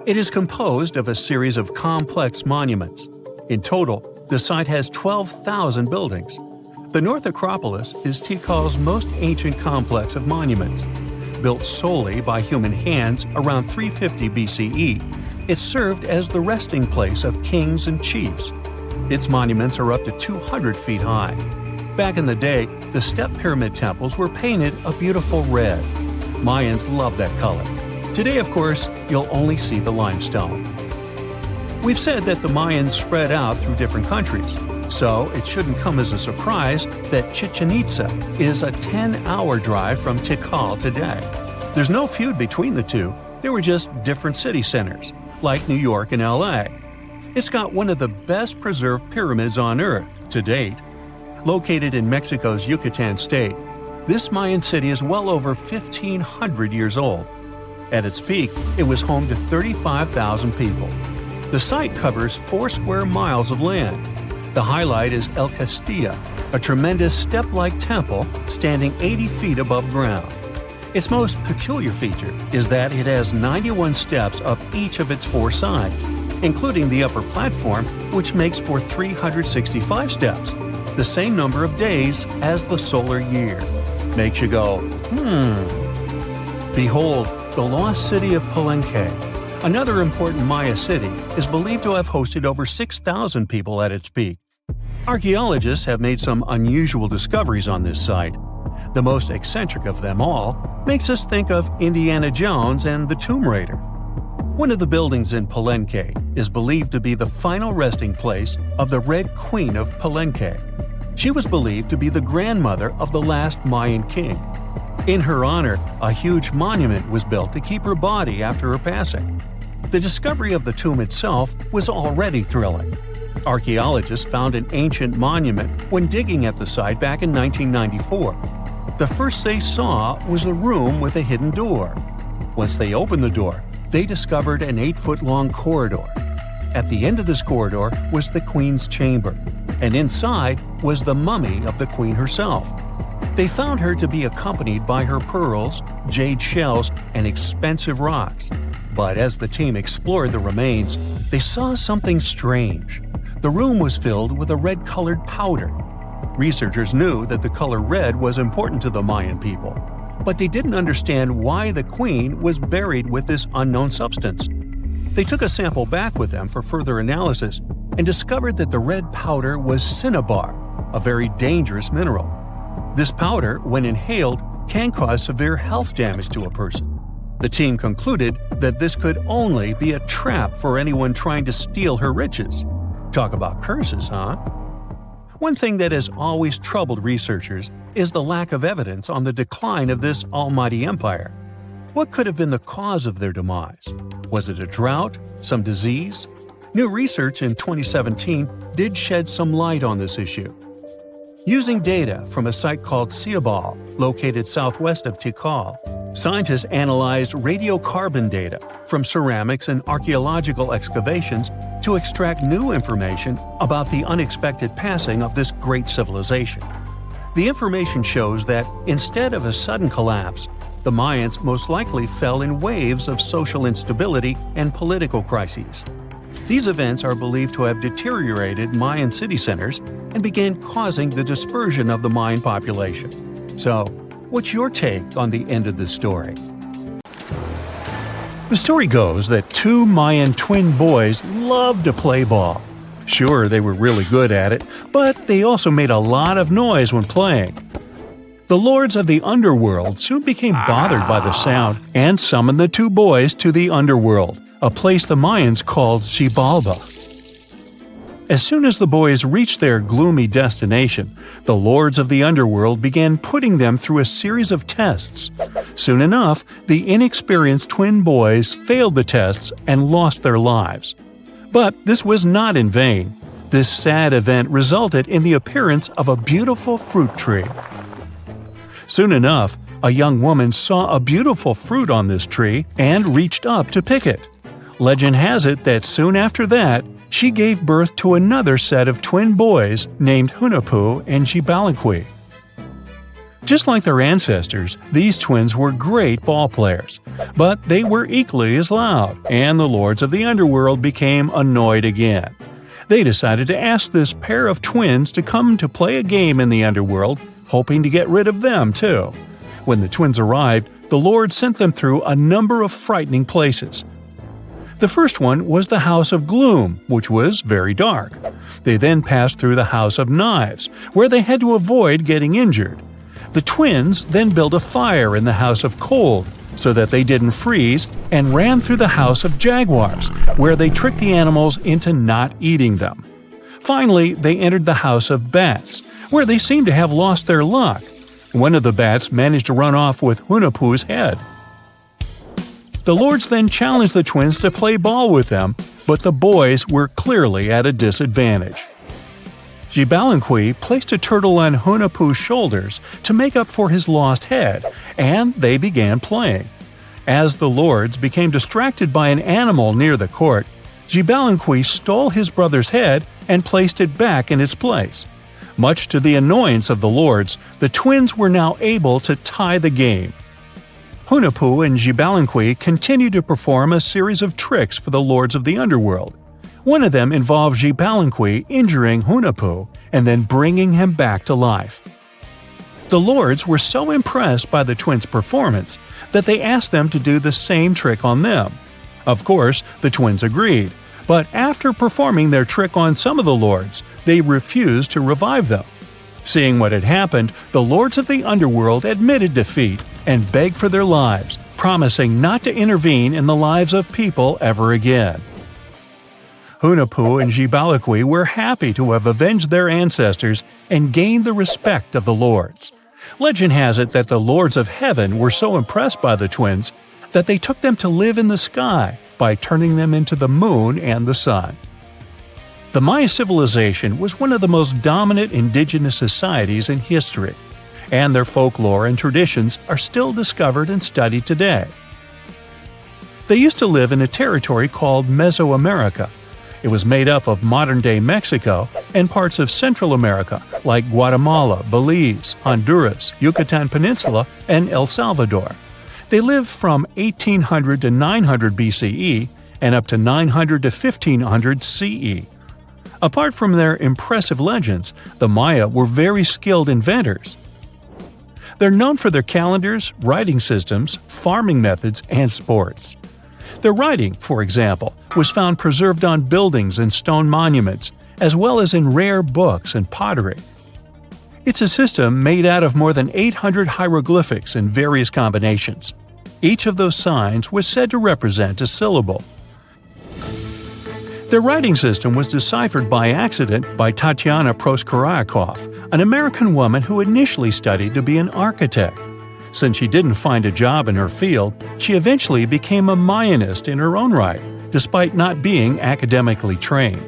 It is composed of a series of complex monuments. In total, the site has 12,000 buildings. The North Acropolis is Tikal's most ancient complex of monuments. Built solely by human hands around 350 BCE, it served as the resting place of kings and chiefs. Its monuments are up to 200 feet high. Back in the day, the step pyramid temples were painted a beautiful red. Mayans loved that color. Today, of course, you'll only see the limestone. We've said that the Mayans spread out through different countries, so it shouldn't come as a surprise that Chichen Itza is a 10-hour drive from Tikal today. There's no feud between the two, they were just different city centers, like New York and LA. It's got one of the best preserved pyramids on Earth to date. Located in Mexico's Yucatan state, this Mayan city is well over 1,500 years old. At its peak, it was home to 35,000 people. The site covers 4 square miles of land. The highlight is El Castillo, a tremendous step-like temple standing 80 feet above ground. Its most peculiar feature is that it has 91 steps up each of its 4 sides, including the upper platform, which makes for 365 steps, the same number of days as the solar year. Makes you go, Behold, the lost city of Palenque. Another important Maya city is believed to have hosted over 6,000 people at its peak. Archaeologists have made some unusual discoveries on this site. The most eccentric of them all makes us think of Indiana Jones and the Tomb Raider. One of the buildings in Palenque is believed to be the final resting place of the Red Queen of Palenque. She was believed to be the grandmother of the last Mayan king. In her honor, a huge monument was built to keep her body after her passing. The discovery of the tomb itself was already thrilling. Archaeologists found an ancient monument when digging at the site back in 1994. The first they saw was a room with a hidden door. Once they opened the door, they discovered an 8-foot-long corridor. At the end of this corridor was the queen's chamber, and inside was the mummy of the queen herself. They found her to be accompanied by her pearls, jade shells, and expensive rocks. But as the team explored the remains, they saw something strange. The room was filled with a red-colored powder. Researchers knew that the color red was important to the Mayan people, but they didn't understand why the queen was buried with this unknown substance. They took a sample back with them for further analysis and discovered that the red powder was cinnabar, a very dangerous mineral. This powder, when inhaled, can cause severe health damage to a person. The team concluded that this could only be a trap for anyone trying to steal her riches. Talk about curses, huh? One thing that has always troubled researchers is the lack of evidence on the decline of this almighty empire. What could have been the cause of their demise? Was it a drought? Some disease? New research in 2017 did shed some light on this issue. Using data from a site called Ciabal, located southwest of Tikal, scientists analyzed radiocarbon data from ceramics and archaeological excavations to extract new information about the unexpected passing of this great civilization. The information shows that, instead of a sudden collapse, the Mayans most likely fell in waves of social instability and political crises. These events are believed to have deteriorated Mayan city centers and began causing the dispersion of the Mayan population. So, what's your take on the end of this story? The story goes that 2 Mayan twin boys loved to play ball. Sure, they were really good at it, but they also made a lot of noise when playing. The lords of the underworld soon became bothered by the sound and summoned the 2 boys to the underworld, a place the Mayans called Xibalba. As soon as the boys reached their gloomy destination, the lords of the underworld began putting them through a series of tests. Soon enough, the inexperienced twin boys failed the tests and lost their lives. But this was not in vain. This sad event resulted in the appearance of a beautiful fruit tree. Soon enough, a young woman saw a beautiful fruit on this tree and reached up to pick it. Legend has it that soon after that, she gave birth to another set of twin boys named Hunahpu and Xibalba. Just like their ancestors, these twins were great ball players, but they were equally as loud, and the lords of the underworld became annoyed again. They decided to ask this pair of twins to come to play a game in the underworld, hoping to get rid of them too. When the twins arrived, the lord sent them through a number of frightening places. The first one was the House of Gloom, which was very dark. They then passed through the House of Knives, where they had to avoid getting injured. The twins then built a fire in the House of Cold, so that they didn't freeze, and ran through the House of Jaguars, where they tricked the animals into not eating them. Finally, they entered the House of Bats, where they seemed to have lost their luck. One of the bats managed to run off with Hunahpu's head. The lords then challenged the twins to play ball with them, but the boys were clearly at a disadvantage. Xibalba placed a turtle on Hunahpu's shoulders to make up for his lost head, and they began playing. As the lords became distracted by an animal near the court, Xibalanqui stole his brother's head and placed it back in its place. Much to the annoyance of the lords, the twins were now able to tie the game. Hunahpu and Xibalanqui continued to perform a series of tricks for the lords of the underworld. One of them involved Xibalanqui injuring Hunahpu and then bringing him back to life. The lords were so impressed by the twins' performance that they asked them to do the same trick on them. Of course, the twins agreed, but after performing their trick on some of the lords, they refused to revive them. Seeing what had happened, the lords of the underworld admitted defeat and begged for their lives, promising not to intervene in the lives of people ever again. Hunahpu and Xibalanqui were happy to have avenged their ancestors and gained the respect of the lords. Legend has it that the lords of heaven were so impressed by the twins that they took them to live in the sky by turning them into the moon and the sun. The Maya civilization was one of the most dominant indigenous societies in history, and their folklore and traditions are still discovered and studied today. They used to live in a territory called Mesoamerica. It was made up of modern-day Mexico and parts of Central America like Guatemala, Belize, Honduras, Yucatan Peninsula, and El Salvador. They lived from 1800 to 900 BCE and up to 900 to 1500 CE. Apart from their impressive legends, the Maya were very skilled inventors. They're known for their calendars, writing systems, farming methods, and sports. Their writing, for example, was found preserved on buildings and stone monuments, as well as in rare books and pottery. It's a system made out of more than 800 hieroglyphics in various combinations. Each of those signs was said to represent a syllable. Their writing system was deciphered by accident by Tatiana Proskorakov, an American woman who initially studied to be an architect. Since she didn't find a job in her field, she eventually became a Mayanist in her own right, despite not being academically trained.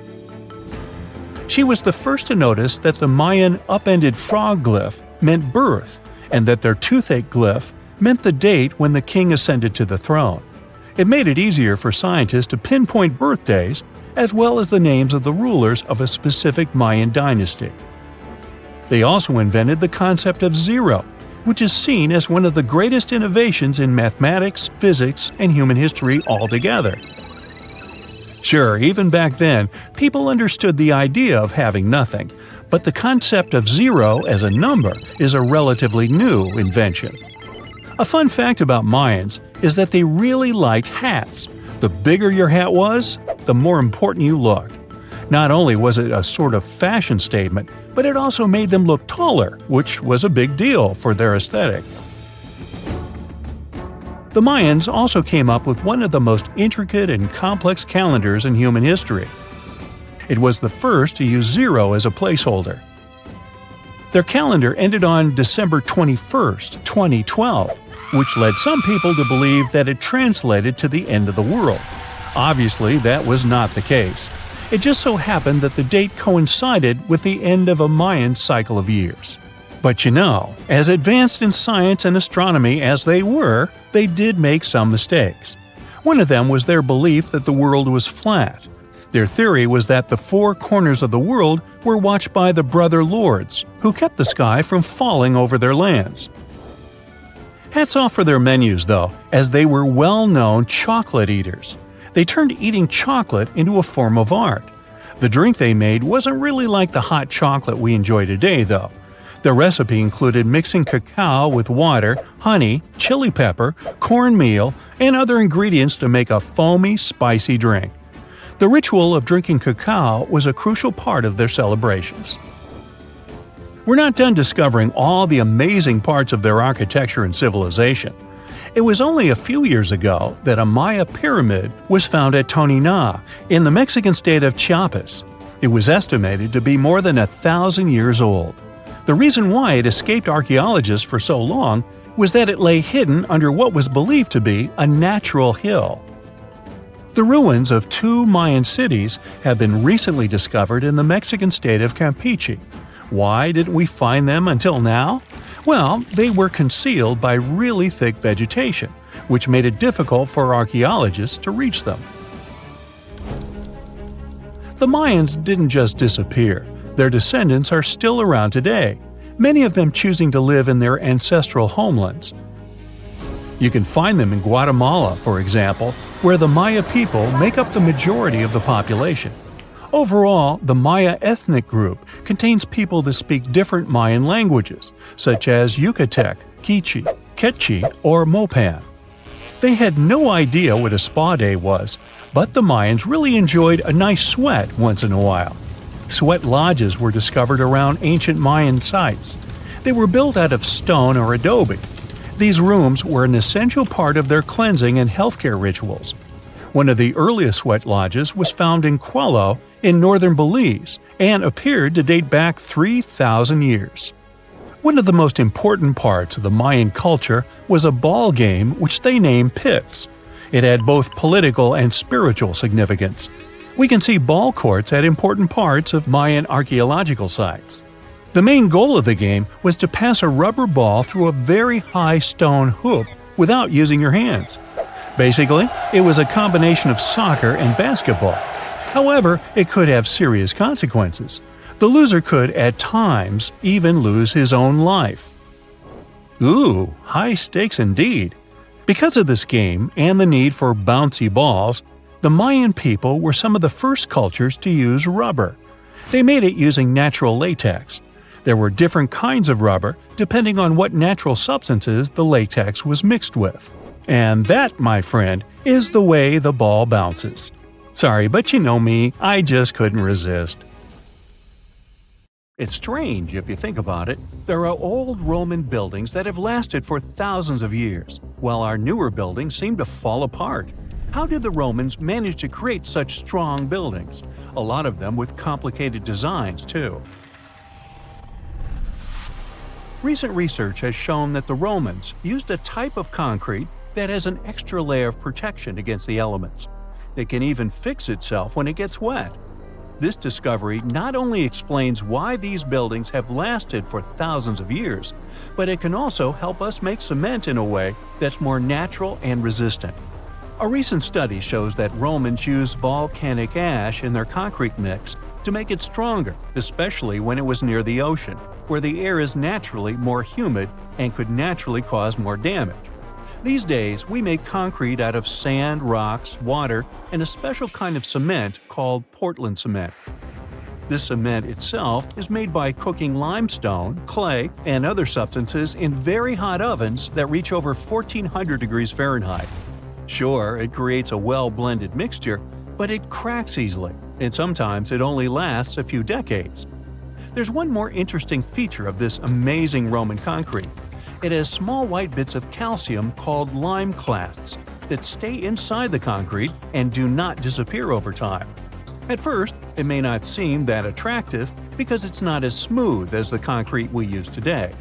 She was the first to notice that the Mayan upended frog glyph meant birth, and that their toothache glyph meant the date when the king ascended to the throne. It made it easier for scientists to pinpoint birthdays, as well as the names of the rulers of a specific Mayan dynasty. They also invented the concept of zero, which is seen as one of the greatest innovations in mathematics, physics, and human history altogether. Sure, even back then, people understood the idea of having nothing, but the concept of zero as a number is a relatively new invention. A fun fact about Mayans is that they really liked hats. The bigger your hat was, the more important you looked. Not only was it a sort of fashion statement, but it also made them look taller, which was a big deal for their aesthetic. The Mayans also came up with one of the most intricate and complex calendars in human history. It was the first to use zero as a placeholder. Their calendar ended on December 21st, 2012, which led some people to believe that it translated to the end of the world. Obviously, that was not the case. It just so happened that the date coincided with the end of a Mayan cycle of years. But you know, as advanced in science and astronomy as they were, they did make some mistakes. One of them was their belief that the world was flat. Their theory was that the four corners of the world were watched by the brother lords, who kept the sky from falling over their lands. Hats off for their menus, though, as they were well-known chocolate eaters. They turned eating chocolate into a form of art. The drink they made wasn't really like the hot chocolate we enjoy today, though. The recipe included mixing cacao with water, honey, chili pepper, cornmeal, and other ingredients to make a foamy, spicy drink. The ritual of drinking cacao was a crucial part of their celebrations. We're not done discovering all the amazing parts of their architecture and civilization. It was only a few years ago that a Maya pyramid was found at Tonina, in the Mexican state of Chiapas. It was estimated to be more than 1,000 years old. The reason why it escaped archaeologists for so long was that it lay hidden under what was believed to be a natural hill. The ruins of two Mayan cities have been recently discovered in the Mexican state of Campeche. Why didn't we find them until now? Well, they were concealed by really thick vegetation, which made it difficult for archaeologists to reach them. The Mayans didn't just disappear. Their descendants are still around today, many of them choosing to live in their ancestral homelands. You can find them in Guatemala, for example, where the Maya people make up the majority of the population. Overall, the Maya ethnic group contains people that speak different Mayan languages, such as Yucatec, Quiche, Quechua, or Mopan. They had no idea what a spa day was, but the Mayans really enjoyed a nice sweat once in a while. Sweat lodges were discovered around ancient Mayan sites. They were built out of stone or adobe. These rooms were an essential part of their cleansing and healthcare rituals. One of the earliest sweat lodges was found in Quello in northern Belize and appeared to date back 3,000 years. One of the most important parts of the Mayan culture was a ball game which they named Pix. It had both political and spiritual significance. We can see ball courts at important parts of Mayan archaeological sites. The main goal of the game was to pass a rubber ball through a very high stone hoop without using your hands. Basically, it was a combination of soccer and basketball. However, it could have serious consequences. The loser could, at times, even lose his own life. Ooh, high stakes indeed. Because of this game and the need for bouncy balls, the Mayan people were some of the first cultures to use rubber. They made it using natural latex. There were different kinds of rubber depending on what natural substances the latex was mixed with. And that, my friend, is the way the ball bounces. Sorry, but you know me, I just couldn't resist. It's strange if you think about it. There are old Roman buildings that have lasted for thousands of years, while our newer buildings seem to fall apart. How did the Romans manage to create such strong buildings? A lot of them with complicated designs, too. Recent research has shown that the Romans used a type of concrete that has an extra layer of protection against the elements. It can even fix itself when it gets wet. This discovery not only explains why these buildings have lasted for thousands of years, but it can also help us make cement in a way that's more natural and resistant. A recent study shows that Romans used volcanic ash in their concrete mix to make it stronger, especially when it was near the ocean, where the air is naturally more humid and could naturally cause more damage. These days, we make concrete out of sand, rocks, water, and a special kind of cement called Portland cement. This cement itself is made by cooking limestone, clay, and other substances in very hot ovens that reach over 1,400 degrees Fahrenheit. Sure, it creates a well-blended mixture, but it cracks easily, and sometimes it only lasts a few decades. There's one more interesting feature of this amazing Roman concrete. It has small white bits of calcium called lime clasts that stay inside the concrete and do not disappear over time. At first, it may not seem that attractive because it's not as smooth as the concrete we use today.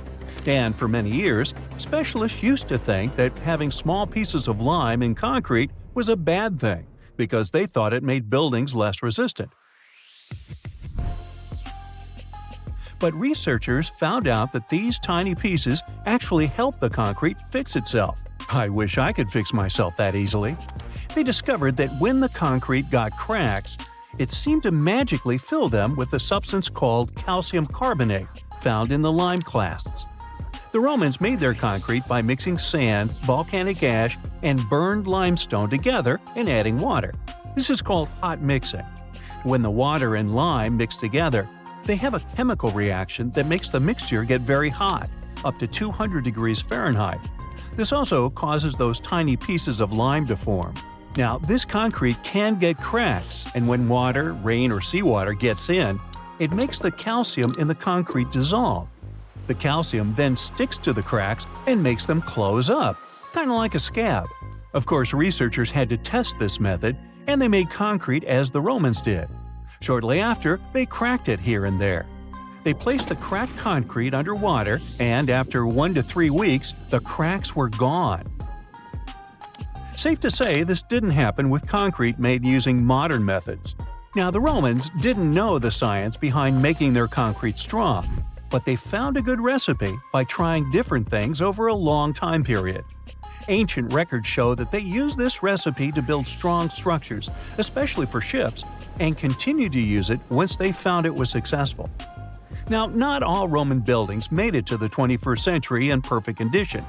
And for many years, specialists used to think that having small pieces of lime in concrete was a bad thing because they thought it made buildings less resistant. But researchers found out that these tiny pieces actually help the concrete fix itself. I wish I could fix myself that easily. They discovered that when the concrete got cracks, it seemed to magically fill them with a substance called calcium carbonate found in the lime clasts. The Romans made their concrete by mixing sand, volcanic ash, and burned limestone together and adding water. This is called hot mixing. When the water and lime mix together, they have a chemical reaction that makes the mixture get very hot, up to 200 degrees Fahrenheit. This also causes those tiny pieces of lime to form. Now, this concrete can get cracks, and when water, rain, or seawater gets in, it makes the calcium in the concrete dissolve. The calcium then sticks to the cracks and makes them close up, kind of like a scab. Of course, researchers had to test this method, and they made concrete as the Romans did. Shortly after, they cracked it here and there. They placed the cracked concrete under water, and after 1 to 3 weeks, the cracks were gone. Safe to say, this didn't happen with concrete made using modern methods. Now, the Romans didn't know the science behind making their concrete strong, but they found a good recipe by trying different things over a long time period. Ancient records show that they used this recipe to build strong structures, especially for ships, and continued to use it once they found it was successful. Now, not all Roman buildings made it to the 21st century in perfect condition.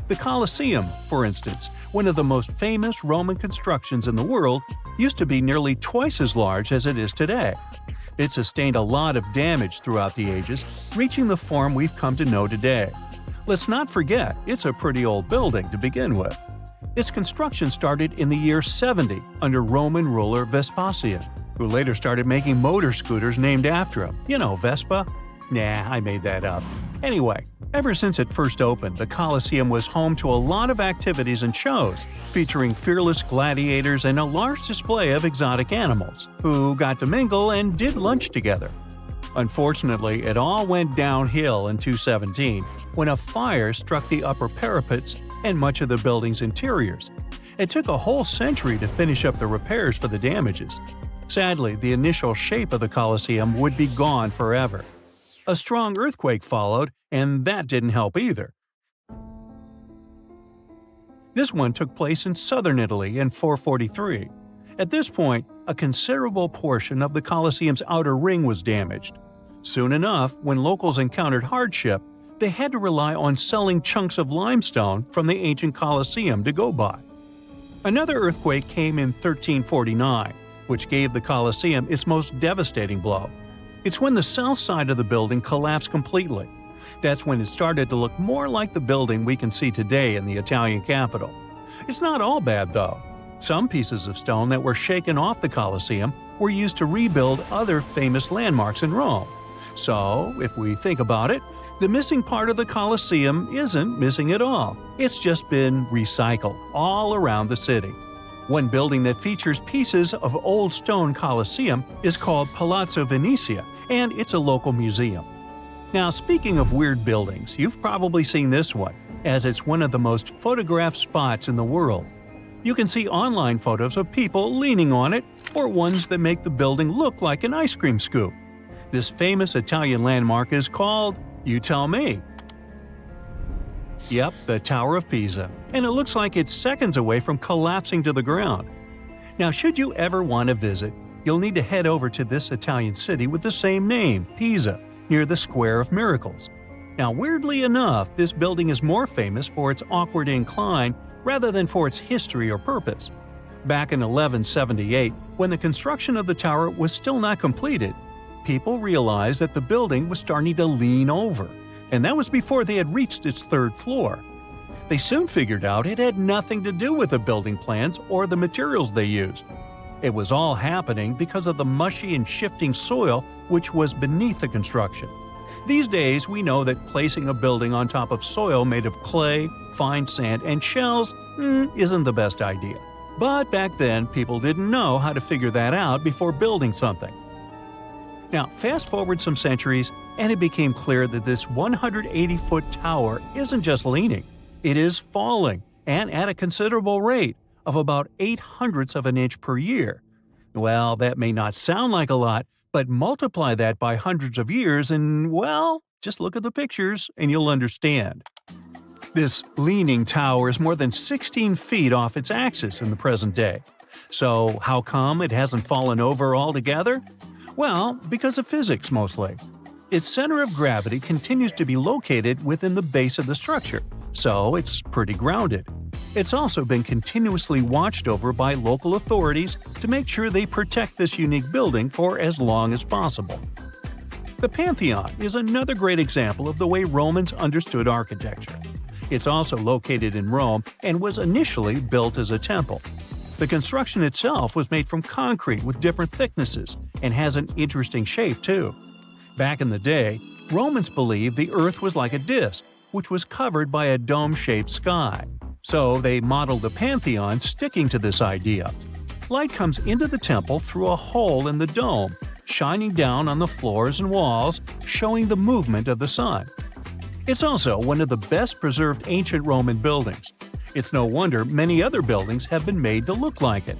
The Colosseum, for instance, one of the most famous Roman constructions in the world, used to be nearly twice as large as it is today. It sustained a lot of damage throughout the ages, reaching the form we've come to know today. Let's not forget, it's a pretty old building to begin with. Its construction started in the year 70 under Roman ruler Vespasian, who later started making motor scooters named after him. You know, Vespa? Nah, I made that up. Anyway, ever since it first opened, the Colosseum was home to a lot of activities and shows, featuring fearless gladiators and a large display of exotic animals, who got to mingle and did lunch together. Unfortunately, it all went downhill in 217 when a fire struck the upper parapets and much of the building's interiors. It took a whole century to finish up the repairs for the damages. Sadly, the initial shape of the Colosseum would be gone forever. A strong earthquake followed, and that didn't help either. This one took place in southern Italy in 443. At this point, a considerable portion of the Colosseum's outer ring was damaged. Soon enough, when locals encountered hardship, they had to rely on selling chunks of limestone from the ancient Colosseum to go by. Another earthquake came in 1349, which gave the Colosseum its most devastating blow. It's when the south side of the building collapsed completely. That's when it started to look more like the building we can see today in the Italian capital. It's not all bad, though. Some pieces of stone that were shaken off the Colosseum were used to rebuild other famous landmarks in Rome. So, if we think about it, the missing part of the Colosseum isn't missing at all. It's just been recycled all around the city. One building that features pieces of old stone Colosseum is called Palazzo Venezia, and it's a local museum. Now, speaking of weird buildings, you've probably seen this one, as it's one of the most photographed spots in the world. You can see online photos of people leaning on it, or ones that make the building look like an ice cream scoop. This famous Italian landmark is called, you tell me. Yep, the Tower of Pisa, and it looks like it's seconds away from collapsing to the ground. Now, should you ever want to visit, you'll need to head over to this Italian city with the same name, Pisa, near the Square of Miracles. Now, weirdly enough, this building is more famous for its awkward incline rather than for its history or purpose. Back in 1178, when the construction of the tower was still not completed, people realized that the building was starting to lean over, and that was before they had reached its third floor. They soon figured out it had nothing to do with the building plans or the materials they used. It was all happening because of the mushy and shifting soil which was beneath the construction. These days, we know that placing a building on top of soil made of clay, fine sand, and shells isn't the best idea. But back then, people didn't know how to figure that out before building something. Now, fast forward some centuries, and it became clear that this 180-foot tower isn't just leaning. It is falling, and at a considerable rate of about 0.08 of an inch per year. Well, that may not sound like a lot, but multiply that by hundreds of years and, well, just look at the pictures and you'll understand. This leaning tower is more than 16 feet off its axis in the present day. So how come it hasn't fallen over altogether? Well, because of physics mostly. Its center of gravity continues to be located within the base of the structure, so it's pretty grounded. It's also been continuously watched over by local authorities to make sure they protect this unique building for as long as possible. The Pantheon is another great example of the way Romans understood architecture. It's also located in Rome and was initially built as a temple. The construction itself was made from concrete with different thicknesses and has an interesting shape too. Back in the day, Romans believed the Earth was like a disc, which was covered by a dome-shaped sky. So they modeled the Pantheon sticking to this idea. Light comes into the temple through a hole in the dome, shining down on the floors and walls, showing the movement of the sun. It's also one of the best preserved ancient Roman buildings. It's no wonder many other buildings have been made to look like it.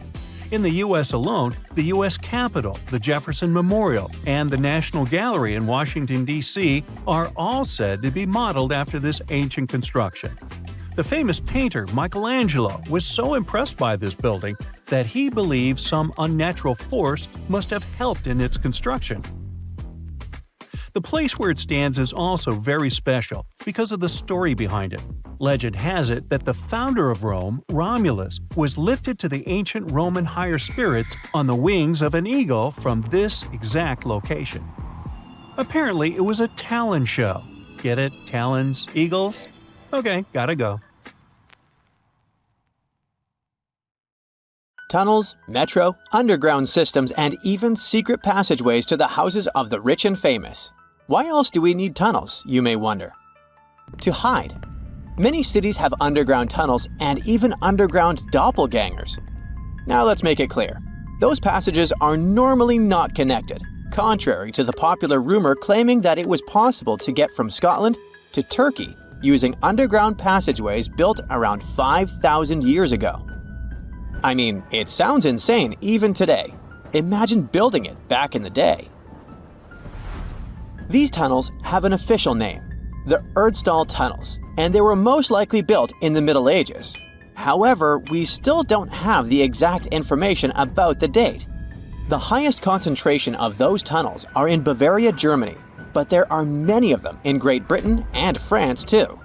In the U.S. alone, the U.S. Capitol, the Jefferson Memorial, and the National Gallery in Washington, D.C. are all said to be modeled after this ancient construction. The famous painter Michelangelo was so impressed by this building that he believed some unnatural force must have helped in its construction. The place where it stands is also very special because of the story behind it. Legend has it that the founder of Rome, Romulus, was lifted to the ancient Roman higher spirits on the wings of an eagle from this exact location. Apparently, it was a talon show. Get it? Talons? Eagles? Okay, gotta go. Tunnels, metro, underground systems, and even secret passageways to the houses of the rich and famous. Why else do we need tunnels, you may wonder? To hide. Many cities have underground tunnels and even underground doppelgangers. Now let's make it clear. Those passages are normally not connected, contrary to the popular rumor claiming that it was possible to get from Scotland to Turkey using underground passageways built around 5,000 years ago. I mean, it sounds insane even today. Imagine building it back in the day. These tunnels have an official name, the Erdstall Tunnels, and they were most likely built in the Middle Ages. However, we still don't have the exact information about the date. The highest concentration of those tunnels are in Bavaria, Germany, but there are many of them in Great Britain and France too.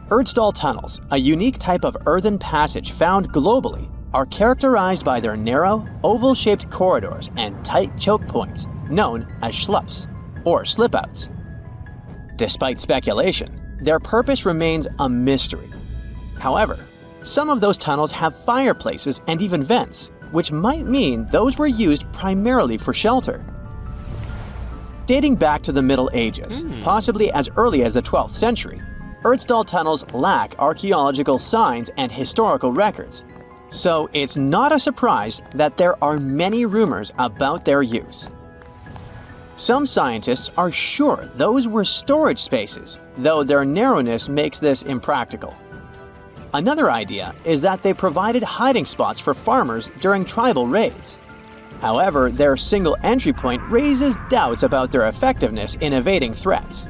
Erdstall tunnels, a unique type of earthen passage found globally, are characterized by their narrow, oval-shaped corridors and tight choke points, known as schlups, or slip-outs. Despite speculation, their purpose remains a mystery. However, some of those tunnels have fireplaces and even vents, which might mean those were used primarily for shelter. Dating back to the Middle Ages, possibly as early as the 12th century, Erdstall tunnels lack archaeological signs and historical records, so it's not a surprise that there are many rumors about their use. Some scientists are sure those were storage spaces, though their narrowness makes this impractical. Another idea is that they provided hiding spots for farmers during tribal raids. However, their single entry point raises doubts about their effectiveness in evading threats.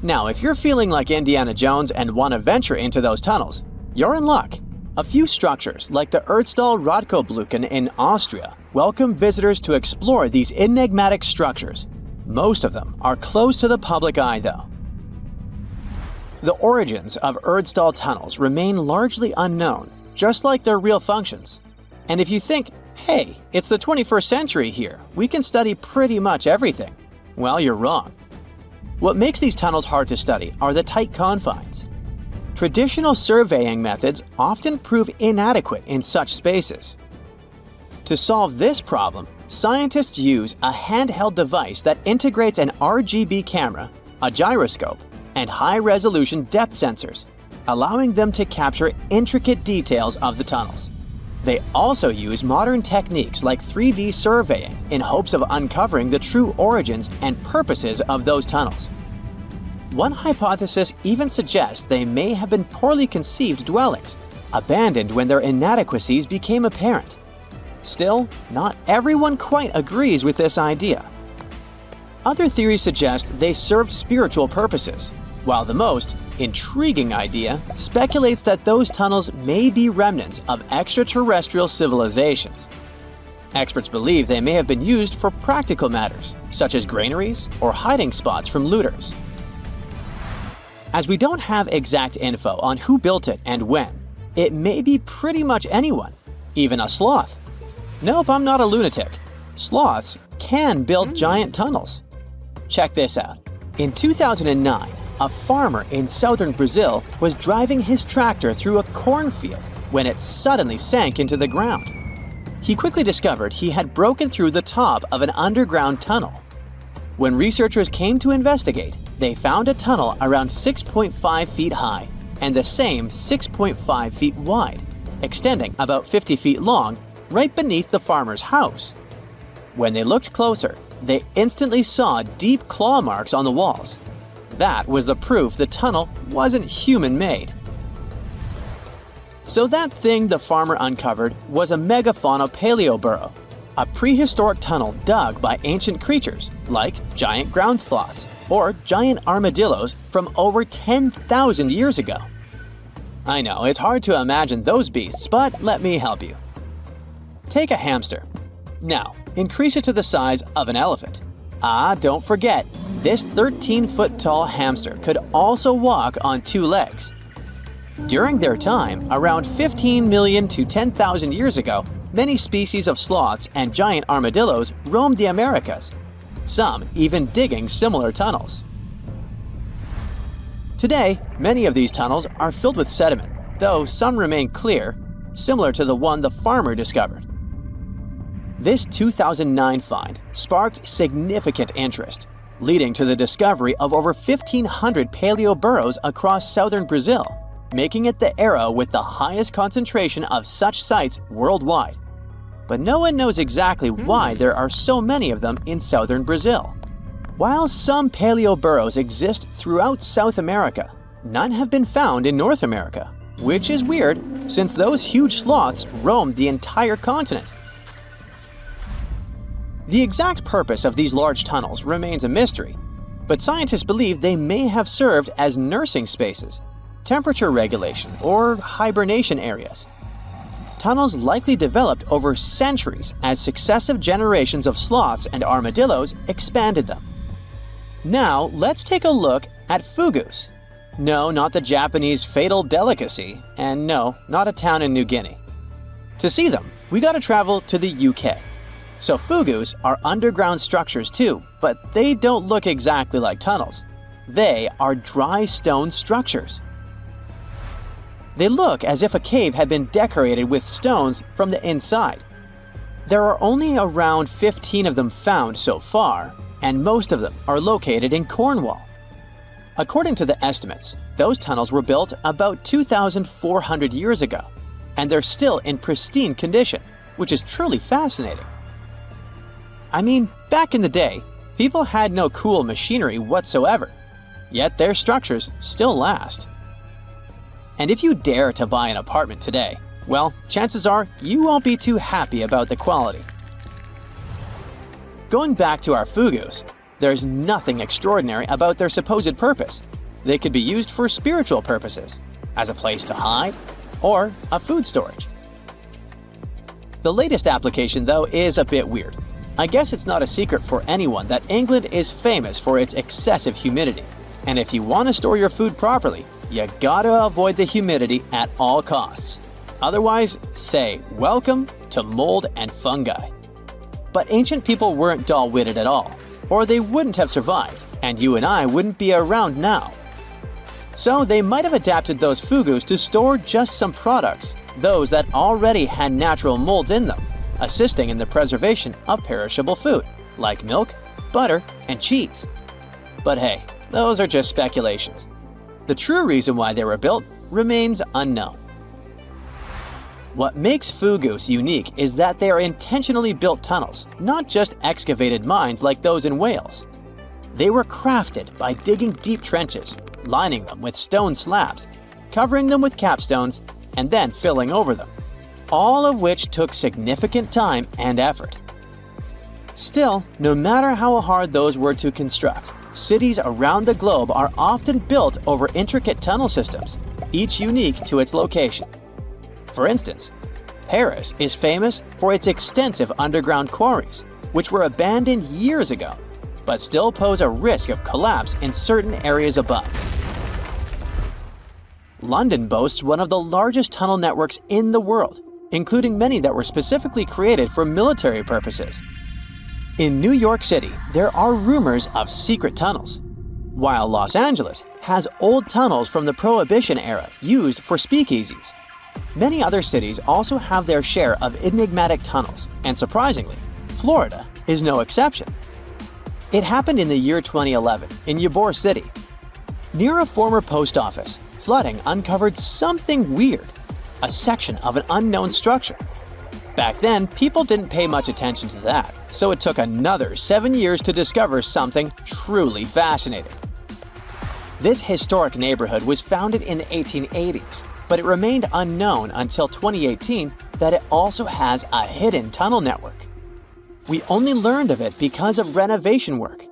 Now, if you're feeling like Indiana Jones and want to venture into those tunnels, you're in luck. A few structures, like the Erdstall Radkobluken in Austria, welcome visitors to explore these enigmatic structures. Most of them are closed to the public eye, though. The origins of Erdstall tunnels remain largely unknown, just like their real functions. And if you think, hey, it's the 21st century here, we can study pretty much everything, well, you're wrong. What makes these tunnels hard to study are the tight confines. Traditional surveying methods often prove inadequate in such spaces. To solve this problem, scientists use a handheld device that integrates an RGB camera, a gyroscope, and high-resolution depth sensors, allowing them to capture intricate details of the tunnels. They also use modern techniques like 3D surveying in hopes of uncovering the true origins and purposes of those tunnels. One hypothesis even suggests they may have been poorly conceived dwellings, abandoned when their inadequacies became apparent. Still, not everyone quite agrees with this idea. Other theories suggest they served spiritual purposes, while the most intriguing idea speculates that those tunnels may be remnants of extraterrestrial civilizations. Experts believe they may have been used for practical matters, such as granaries or hiding spots from looters. As we don't have exact info on who built it and when, it may be pretty much anyone, even a sloth. Nope, I'm not a lunatic. Sloths can build giant tunnels. Check this out. In 2009, a farmer in southern Brazil was driving his tractor through a cornfield when it suddenly sank into the ground. He quickly discovered he had broken through the top of an underground tunnel. When researchers came to investigate, they found a tunnel around 6.5 feet high and the same 6.5 feet wide, extending about 50 feet long, right beneath the farmer's house. When they looked closer, they instantly saw deep claw marks on the walls. That was the proof the tunnel wasn't human-made. So that thing the farmer uncovered was a megafauna paleoburrow. a prehistoric tunnel dug by ancient creatures like giant ground sloths or giant armadillos from over 10,000 years ago. I know, it's hard to imagine those beasts, but let me help you. Take a hamster. Now, increase it to the size of an elephant. Don't forget, this 13-foot tall hamster could also walk on two legs. During their time, around 15 million to 10,000 years ago, many species of sloths and giant armadillos roamed the Americas, some even digging similar tunnels. Today, many of these tunnels are filled with sediment, though some remain clear, similar to the one the farmer discovered. This 2009 find sparked significant interest, leading to the discovery of over 1,500 paleo burrows across southern Brazil, making it the era with the highest concentration of such sites worldwide. But no one knows exactly why there are so many of them in southern Brazil. While some paleo burrows exist throughout South America, none have been found in North America, which is weird since those huge sloths roamed the entire continent. The exact purpose of these large tunnels remains a mystery, but scientists believe they may have served as nursing spaces, temperature regulation, or hibernation areas. Tunnels likely developed over centuries as successive generations of sloths and armadillos expanded them. Now, let's take a look at fugus. No, not the Japanese fatal delicacy, and no, not a town in New Guinea. To see them, we gotta travel to the UK. So fugus are underground structures too, but they don't look exactly like tunnels. They are dry stone structures. They look as if a cave had been decorated with stones from the inside. There are only around 15 of them found so far, and most of them are located in Cornwall. According to the estimates, those tunnels were built about 2,400 years ago, and they're still in pristine condition, which is truly fascinating. I mean, back in the day, people had no cool machinery whatsoever, yet their structures still last. And if you dare to buy an apartment today, well, chances are you won't be too happy about the quality. Going back to our fugus, there's nothing extraordinary about their supposed purpose. They could be used for spiritual purposes, as a place to hide, or a food storage. The latest application, though, is a bit weird. I guess it's not a secret for anyone that England is famous for its excessive humidity. And if you want to store your food properly, you gotta avoid the humidity at all costs. Otherwise, say welcome to mold and fungi. But ancient people weren't dull-witted at all, or they wouldn't have survived, and you and I wouldn't be around now. So they might have adapted those fugus to store just some products, those that already had natural molds in them, assisting in the preservation of perishable food, like milk, butter, and cheese. But hey, those are just speculations. The true reason why they were built remains unknown. What makes fugus unique is that they are intentionally built tunnels, not just excavated mines like those in Wales. They were crafted by digging deep trenches, lining them with stone slabs, covering them with capstones, and then filling over them, all of which took significant time and effort. Still, no matter how hard those were to construct, cities around the globe are often built over intricate tunnel systems, each unique to its location. For instance, Paris is famous for its extensive underground quarries, which were abandoned years ago, but still pose a risk of collapse in certain areas above. London boasts one of the largest tunnel networks in the world, including many that were specifically created for military purposes. In New York City, there are rumors of secret tunnels, while Los Angeles has old tunnels from the Prohibition era used for speakeasies. Many other cities also have their share of enigmatic tunnels, and surprisingly, Florida is no exception. It happened in the year 2011 in Ybor City. Near a former post office, flooding uncovered something weird, a section of an unknown structure. Back then, people didn't pay much attention to that, so it took another 7 years to discover something truly fascinating. This historic neighborhood was founded in the 1880s, but it remained unknown until 2018 that it also has a hidden tunnel network. We only learned of it because of renovation work.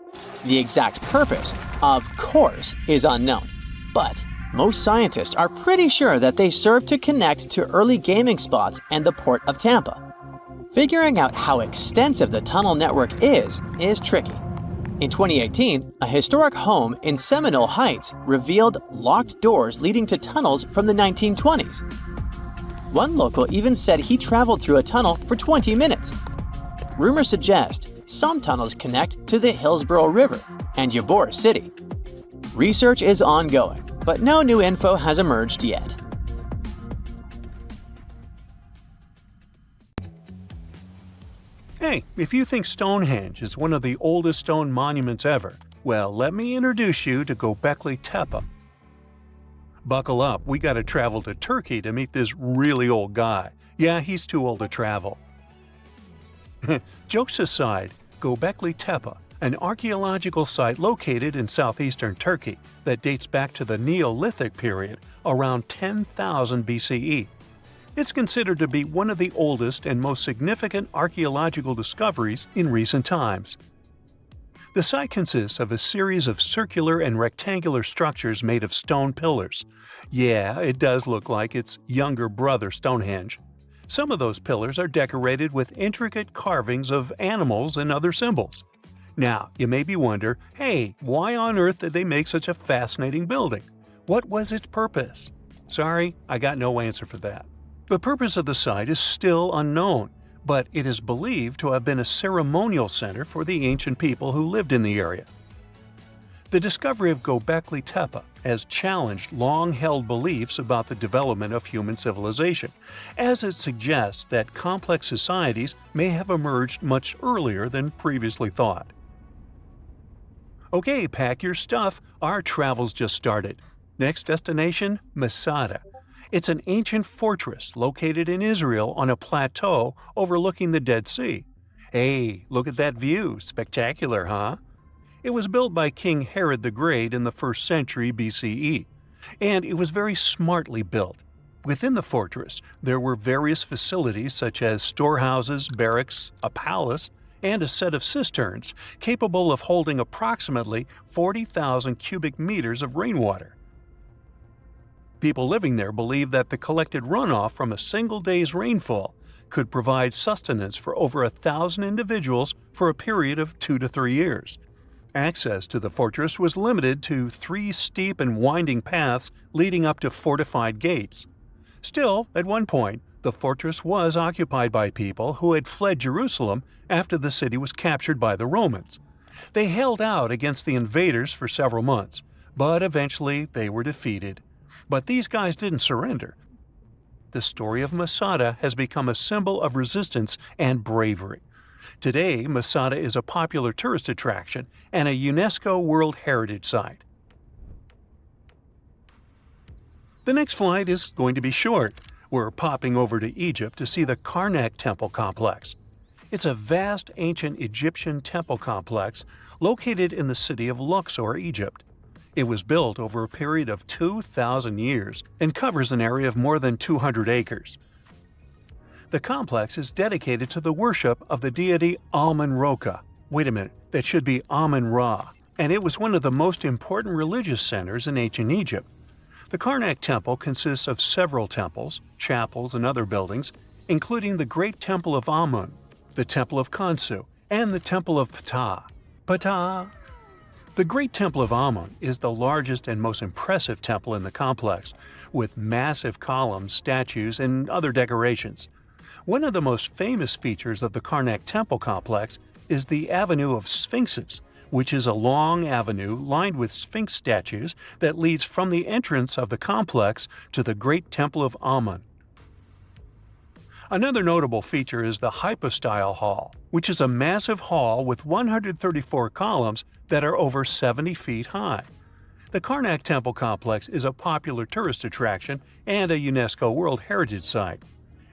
The exact purpose, of course, is unknown. But most scientists are pretty sure that they serve to connect to early gaming spots and the port of Tampa. Figuring out how extensive the tunnel network is tricky. In 2018, a historic home in Seminole Heights revealed locked doors leading to tunnels from the 1920s. One local even said he traveled through a tunnel for 20 minutes. Rumors suggest some tunnels connect to the Hillsborough River and Ybor City. Research is ongoing, but no new info has emerged yet. Hey, if you think Stonehenge is one of the oldest stone monuments ever, well, let me introduce you to Göbekli Tepe. Buckle up, we gotta travel to Turkey to meet this really old guy. Yeah, he's too old to travel. Jokes aside, Göbekli Tepe, an archaeological site located in southeastern Turkey that dates back to the Neolithic period, around 10,000 BCE. It's considered to be one of the oldest and most significant archaeological discoveries in recent times. The site consists of a series of circular and rectangular structures made of stone pillars. Yeah, it does look like its younger brother Stonehenge. Some of those pillars are decorated with intricate carvings of animals and other symbols. Now, you maybe wonder, hey, why on earth did they make such a fascinating building? What was its purpose? Sorry, I got no answer for that. The purpose of the site is still unknown, but it is believed to have been a ceremonial center for the ancient people who lived in the area. The discovery of Göbekli Tepe has challenged long-held beliefs about the development of human civilization, as it suggests that complex societies may have emerged much earlier than previously thought. Okay, pack your stuff, our travels just started. Next destination, Masada. It's an ancient fortress located in Israel on a plateau overlooking the Dead Sea. Hey, look at that view, spectacular, huh? It was built by King Herod the Great in the 1st century BCE, and it was very smartly built. Within the fortress, there were various facilities such as storehouses, barracks, a palace, and a set of cisterns capable of holding approximately 40,000 cubic meters of rainwater. People living there believed that the collected runoff from a single day's rainfall could provide sustenance for over 1,000 individuals for a period of 2 to 3 years. Access to the fortress was limited to 3 steep and winding paths leading up to fortified gates. Still, at one point, the fortress was occupied by people who had fled Jerusalem after the city was captured by the Romans. They held out against the invaders for several months, but eventually they were defeated. But these guys didn't surrender. The story of Masada has become a symbol of resistance and bravery. Today, Masada is a popular tourist attraction and a UNESCO World Heritage Site. The next flight is going to be short. We're popping over to Egypt to see the Karnak Temple Complex. It's a vast ancient Egyptian temple complex located in the city of Luxor, Egypt. It was built over a period of 2,000 years and covers an area of more than 200 acres. The complex is dedicated to the worship of the deity Amun-Ra. Wait a minute, that should be Amun-Ra, and it was one of the most important religious centers in ancient Egypt. The Karnak Temple consists of several temples, chapels, and other buildings, including the Great Temple of Amun, the Temple of Khonsu, and the Temple of Ptah. Ptah! The Great Temple of Amun is the largest and most impressive temple in the complex, with massive columns, statues, and other decorations. One of the most famous features of the Karnak Temple complex is the Avenue of Sphinxes, which is a long avenue lined with Sphinx statues that leads from the entrance of the complex to the Great Temple of Amun. Another notable feature is the Hypostyle Hall, which is a massive hall with 134 columns that are over 70 feet high. The Karnak Temple Complex is a popular tourist attraction and a UNESCO World Heritage Site.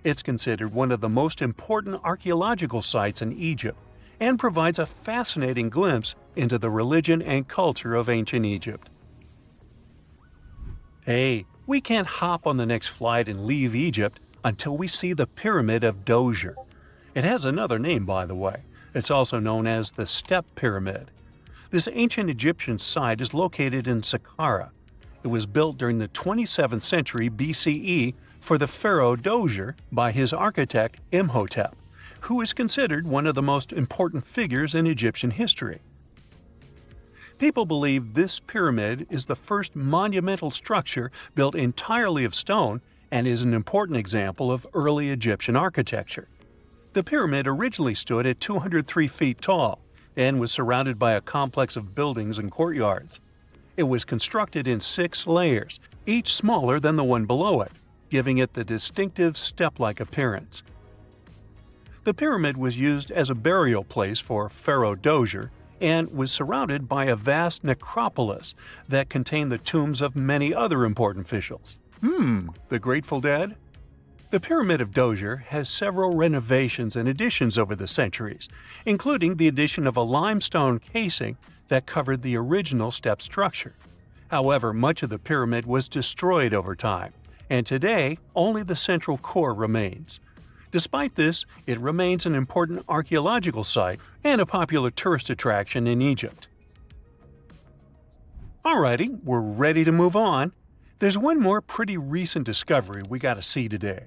It's considered one of the most important archaeological sites in Egypt and provides a fascinating glimpse into the religion and culture of ancient Egypt. Hey, we can't hop on the next flight and leave Egypt until we see the Pyramid of Djoser. It has another name, by the way. It's also known as the Step Pyramid. This ancient Egyptian site is located in Saqqara. It was built during the 27th century BCE for the pharaoh Dozier by his architect Imhotep, who is considered one of the most important figures in Egyptian history. People believe this pyramid is the first monumental structure built entirely of stone and is an important example of early Egyptian architecture. The pyramid originally stood at 203 feet tall and was surrounded by a complex of buildings and courtyards. It was constructed in 6 layers, each smaller than the one below it, giving it the distinctive step-like appearance. The pyramid was used as a burial place for Pharaoh Dozier and was surrounded by a vast necropolis that contained the tombs of many other important officials. The Grateful Dead? The Pyramid of Dozier has several renovations and additions over the centuries, including the addition of a limestone casing that covered the original step structure. However, much of the pyramid was destroyed over time, and today only the central core remains. Despite this, it remains an important archaeological site and a popular tourist attraction in Egypt. Alrighty, we're ready to move on. There's one more pretty recent discovery we gotta see today.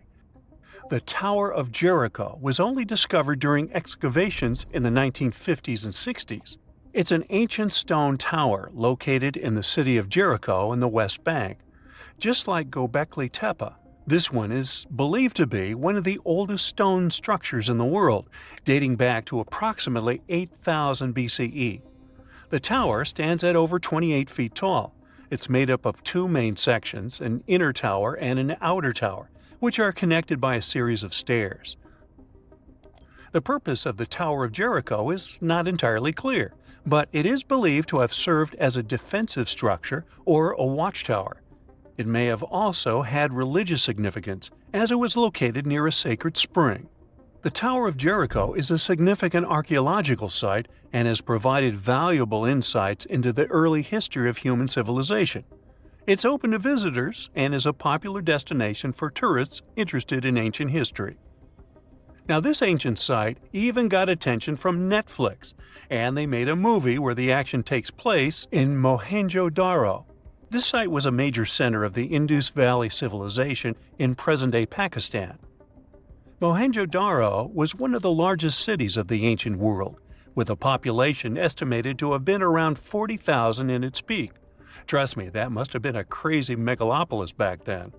The Tower of Jericho was only discovered during excavations in the 1950s and 60s. It's an ancient stone tower located in the city of Jericho in the West Bank. Just like Göbekli Tepe, this one is believed to be one of the oldest stone structures in the world, dating back to approximately 8000 BCE. The tower stands at over 28 feet tall. It's made up of 2 main sections, an inner tower and an outer tower, which are connected by a series of stairs. The purpose of the Tower of Jericho is not entirely clear, but it is believed to have served as a defensive structure or a watchtower. It may have also had religious significance, as it was located near a sacred spring. The Tower of Jericho is a significant archaeological site and has provided valuable insights into the early history of human civilization. It's open to visitors and is a popular destination for tourists interested in ancient history. Now, this ancient site even got attention from Netflix, and they made a movie where the action takes place in Mohenjo-Daro. This site was a major center of the Indus Valley civilization in present-day Pakistan. Mohenjo-Daro was one of the largest cities of the ancient world, with a population estimated to have been around 40,000 in its peak. Trust me, that must have been a crazy megalopolis back then.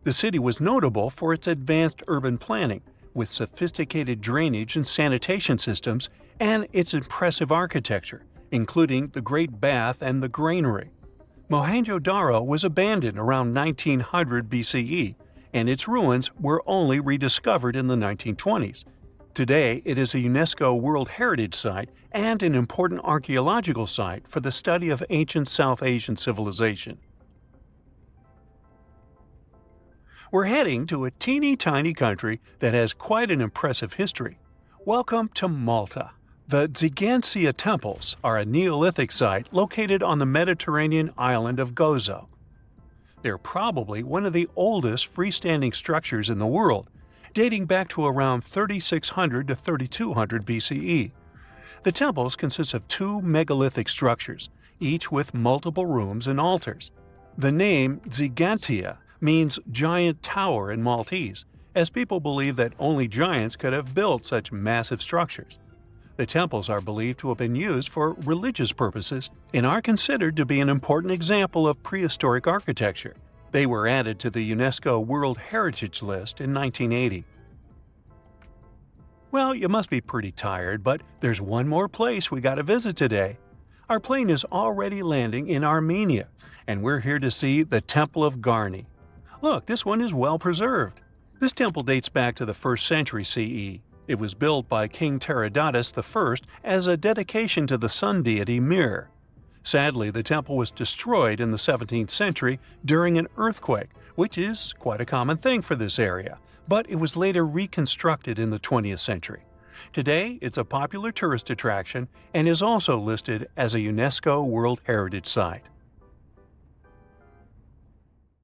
The city was notable for its advanced urban planning, with sophisticated drainage and sanitation systems, and its impressive architecture, including the Great Bath and the Granary. Mohenjo-Daro was abandoned around 1900 BCE, and its ruins were only rediscovered in the 1920s. Today, it is a UNESCO World Heritage Site and an important archaeological site for the study of ancient South Asian civilization. We're heading to a teeny-tiny country that has quite an impressive history. Welcome to Malta. The Xigantia Temples are a Neolithic site located on the Mediterranean island of Gozo. They're probably one of the oldest freestanding structures in the world, dating back to around 3600 to 3200 BCE. The temples consist of 2 megalithic structures, each with multiple rooms and altars. The name Xigantia means giant tower in Maltese, as people believe that only giants could have built such massive structures. The temples are believed to have been used for religious purposes and are considered to be an important example of prehistoric architecture. They were added to the UNESCO World Heritage List in 1980. Well, you must be pretty tired, but there's one more place we gotta visit today. Our plane is already landing in Armenia, and we're here to see the Temple of Garni. Look, this one is well preserved. This temple dates back to the 1st century CE. It was built by King Tiridates I as a dedication to the sun deity Mir. Sadly, the temple was destroyed in the 17th century during an earthquake, which is quite a common thing for this area, but it was later reconstructed in the 20th century. Today, it's a popular tourist attraction and is also listed as a UNESCO World Heritage Site.